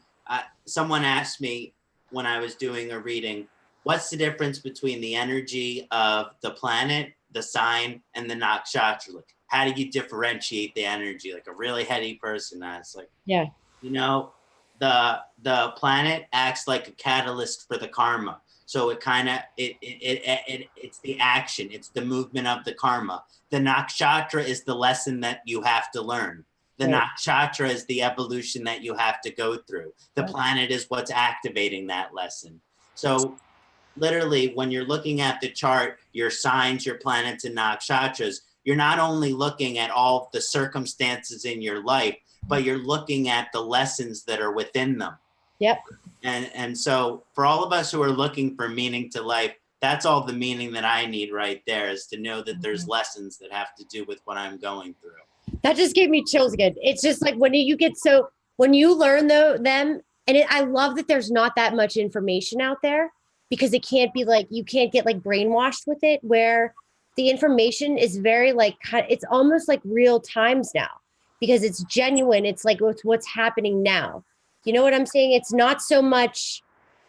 someone asked me when I was doing a reading, what's the difference between the energy of the planet, the sign, and the nakshatra? Like, how do you differentiate the energy? Like a really heady person. I was like, yeah, you know, the planet acts like a catalyst for the karma. So it kind of, it's the action, it's the movement of the karma. The nakshatra is the lesson that you have to learn. The nakshatra is the evolution that you have to go through. The planet is what's activating that lesson. So literally, when you're looking at the chart, your signs, your planets, and nakshatras, you're not only looking at all the circumstances in your life, but you're looking at the lessons that are within them. Yep. And so for all of us who are looking for meaning to life, that's all the meaning that I need right there, is to know that there's lessons that have to do with what I'm going through. That just gave me chills again. It's just like when you learn them, and I love that there's not that much information out there. because it can't be like, you can't get like brainwashed with it, where the information is very like, it's almost like real times now because it's genuine. It's like what's happening now. You know what I'm saying? It's not so much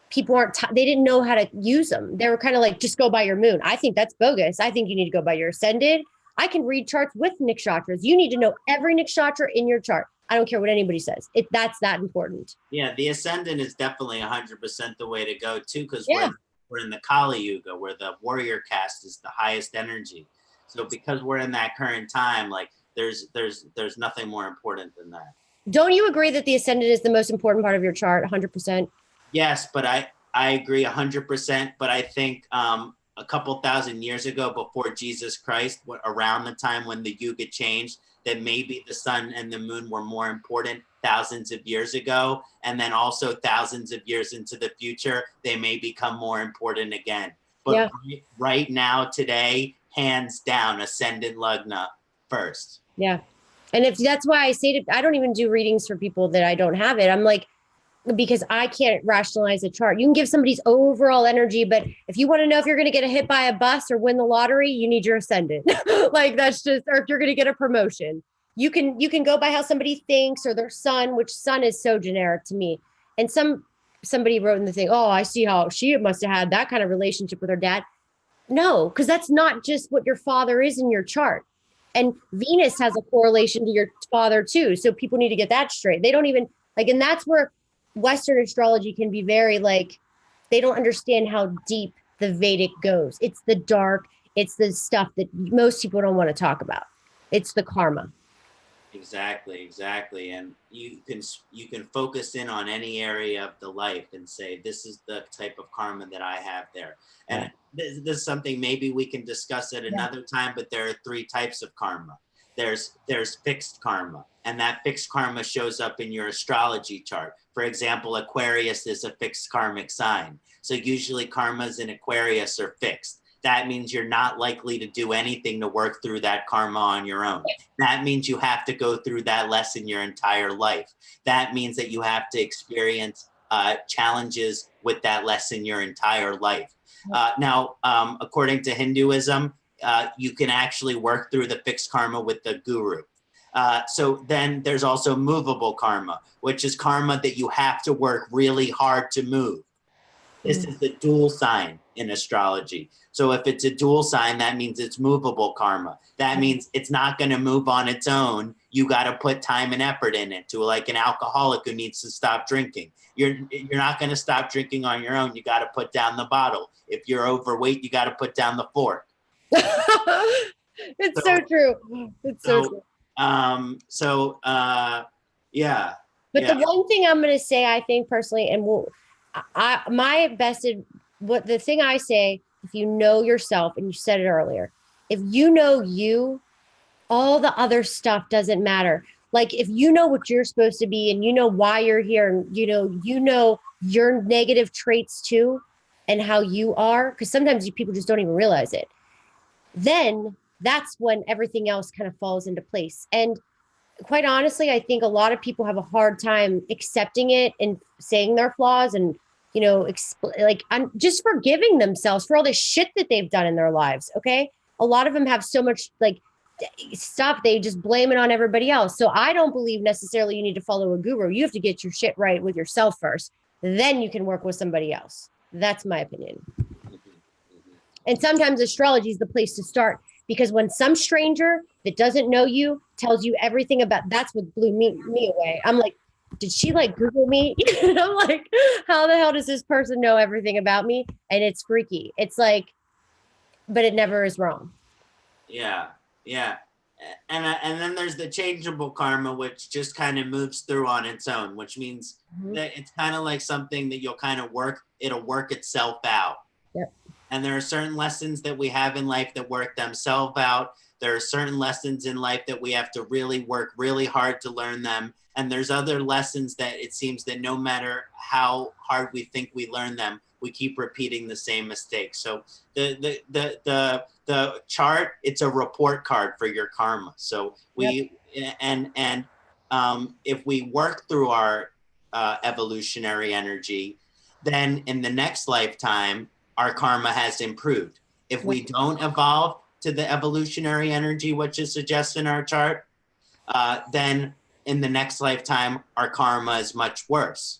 people they didn't know how to use them. They were kind of like, just go by your moon. I think that's bogus. I think you need to go by your ascended. I can read charts with nakshatras. You need to know every nakshatra in your chart. I don't care what anybody says. That's that important. Yeah, the ascendant is definitely 100% the way to go too, because Yeah. we're in the Kali Yuga, where the warrior caste is the highest energy. So because we're in that current time, like there's nothing more important than that. Don't you agree that the ascendant is the most important part of your chart? 100%. Yes, but I agree 100%. But I think a couple thousand years ago, before Jesus Christ, around the time when the Yuga changed, that maybe the sun and the moon were more important thousands of years ago. And then also thousands of years into the future, they may become more important again. But right now, today, hands down, ascendant Lagna first. Yeah. And if that's why I say I don't even do readings for people that I don't have it. I'm like, because I can't rationalize a chart. You can give somebody's overall energy, but if you want to know if you're going to get hit by a bus or win the lottery, you need your ascendant. Like that's just, or if you're going to get a promotion, you can go by how somebody thinks or their sun, which sun is so generic to me. And somebody wrote in the thing, oh, I see how she must have had that kind of relationship with her dad. No, because that's not just what your father is in your chart. And Venus has a correlation to your father too. So people need to get that straight. They don't even like, and that's where Western astrology can be very like, they don't understand how deep the Vedic goes. It's the dark, it's the stuff that most people don't want to talk about. It's the karma. Exactly. And you can focus in on any area of the life and say, this is the type of karma that I have there. And this is something maybe we can discuss at another time, but there are 3 types of karma. There's fixed karma, and that fixed karma shows up in your astrology chart. For example, Aquarius is a fixed karmic sign. So usually karmas in Aquarius are fixed. That means you're not likely to do anything to work through that karma on your own. That means you have to go through that lesson your entire life. That means that you have to experience challenges with that lesson your entire life. Now, according to Hinduism, you can actually work through the fixed karma with the guru. So then there's also movable karma, which is karma that you have to work really hard to move. This is the dual sign in astrology. So if it's a dual sign, that means it's movable karma. That means it's not going to move on its own. You got to put time and effort in it, to like an alcoholic who needs to stop drinking. You're not going to stop drinking on your own. You got to put down the bottle. If you're overweight, you got to put down the fork. It's so true. It's so true. Yeah. But the one thing I'm going to say, I think personally, and what the thing I say, if you know yourself, and you said it earlier, if you know you, all the other stuff doesn't matter. Like if you know what you're supposed to be and you know why you're here, and you know your negative traits too, and how you are, because sometimes people just don't even realize it. Then that's when everything else kind of falls into place. And quite honestly, I think a lot of people have a hard time accepting it and saying their flaws and, I'm just forgiving themselves for all the shit that they've done in their lives. Okay. A lot of them have so much like stuff, they just blame it on everybody else. So I don't believe necessarily you need to follow a guru. You have to get your shit right with yourself first. Then you can work with somebody else. That's my opinion. And sometimes astrology is the place to start, because when some stranger that doesn't know you tells you everything about, that's what blew me away. I'm like, did she like Google me? I'm like, how the hell does this person know everything about me? And it's freaky. It's like, but it never is wrong. Yeah. And then there's the changeable karma, which just kind of moves through on its own, which means that it's kind of like something that you'll kind of it'll work itself out. Yep. And there are certain lessons that we have in life that work themselves out. There are certain lessons in life that we have to really work really hard to learn them. And there's other lessons that it seems that no matter how hard we think we learn them, we keep repeating the same mistakes. So the chart, it's a report card for your karma. So if we work through our evolutionary energy, then in the next lifetime, our karma has improved. If we don't evolve to the evolutionary energy, which is suggested in our chart, then in the next lifetime, our karma is much worse.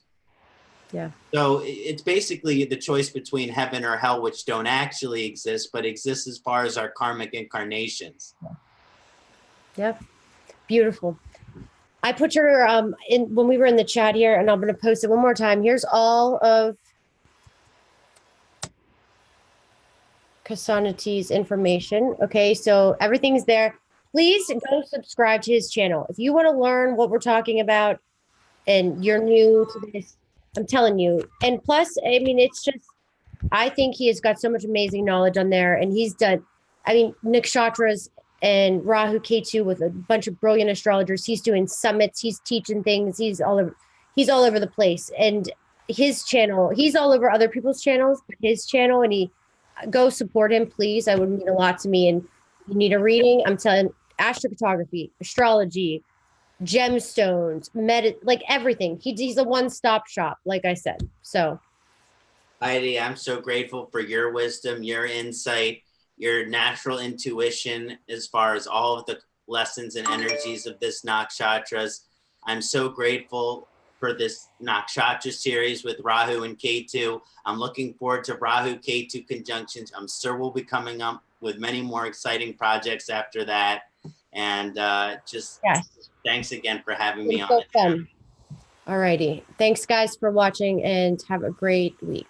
Yeah. So it's basically the choice between heaven or hell, which don't actually exist, but exist as far as our karmic incarnations. Yep. Beautiful. I put your in when we were in the chat here, and I'm going to post it one more time. Here's all of Ksanati's information. Okay, so everything's there. Please go subscribe to his channel if you want to learn what we're talking about, and you're new to this. I'm telling you. And plus, I mean, it's just, I think he has got so much amazing knowledge on there, and he's done. I mean, Nakshatras and Rahu Ketu with a bunch of brilliant astrologers. He's doing summits. He's teaching things. He's all over the place. And his channel, he's all over other people's channels, but his channel, and go support him, please. That would mean a lot to me. And you need a reading, I'm telling, astrocartography, astrology, gemstones, like everything. He's a one-stop shop, like I said. So Heidi, I'm so grateful for your wisdom, your insight, your natural intuition as far as all of the lessons and energies of this Nakshatras. I'm so grateful for this Nakshatra series with Rahu and Ketu. I'm looking forward to Rahu Ketu conjunctions. I'm sure we'll be coming up with many more exciting projects after that. And just thanks again for having me on. So fun. All righty. Thanks, guys, for watching, and have a great week.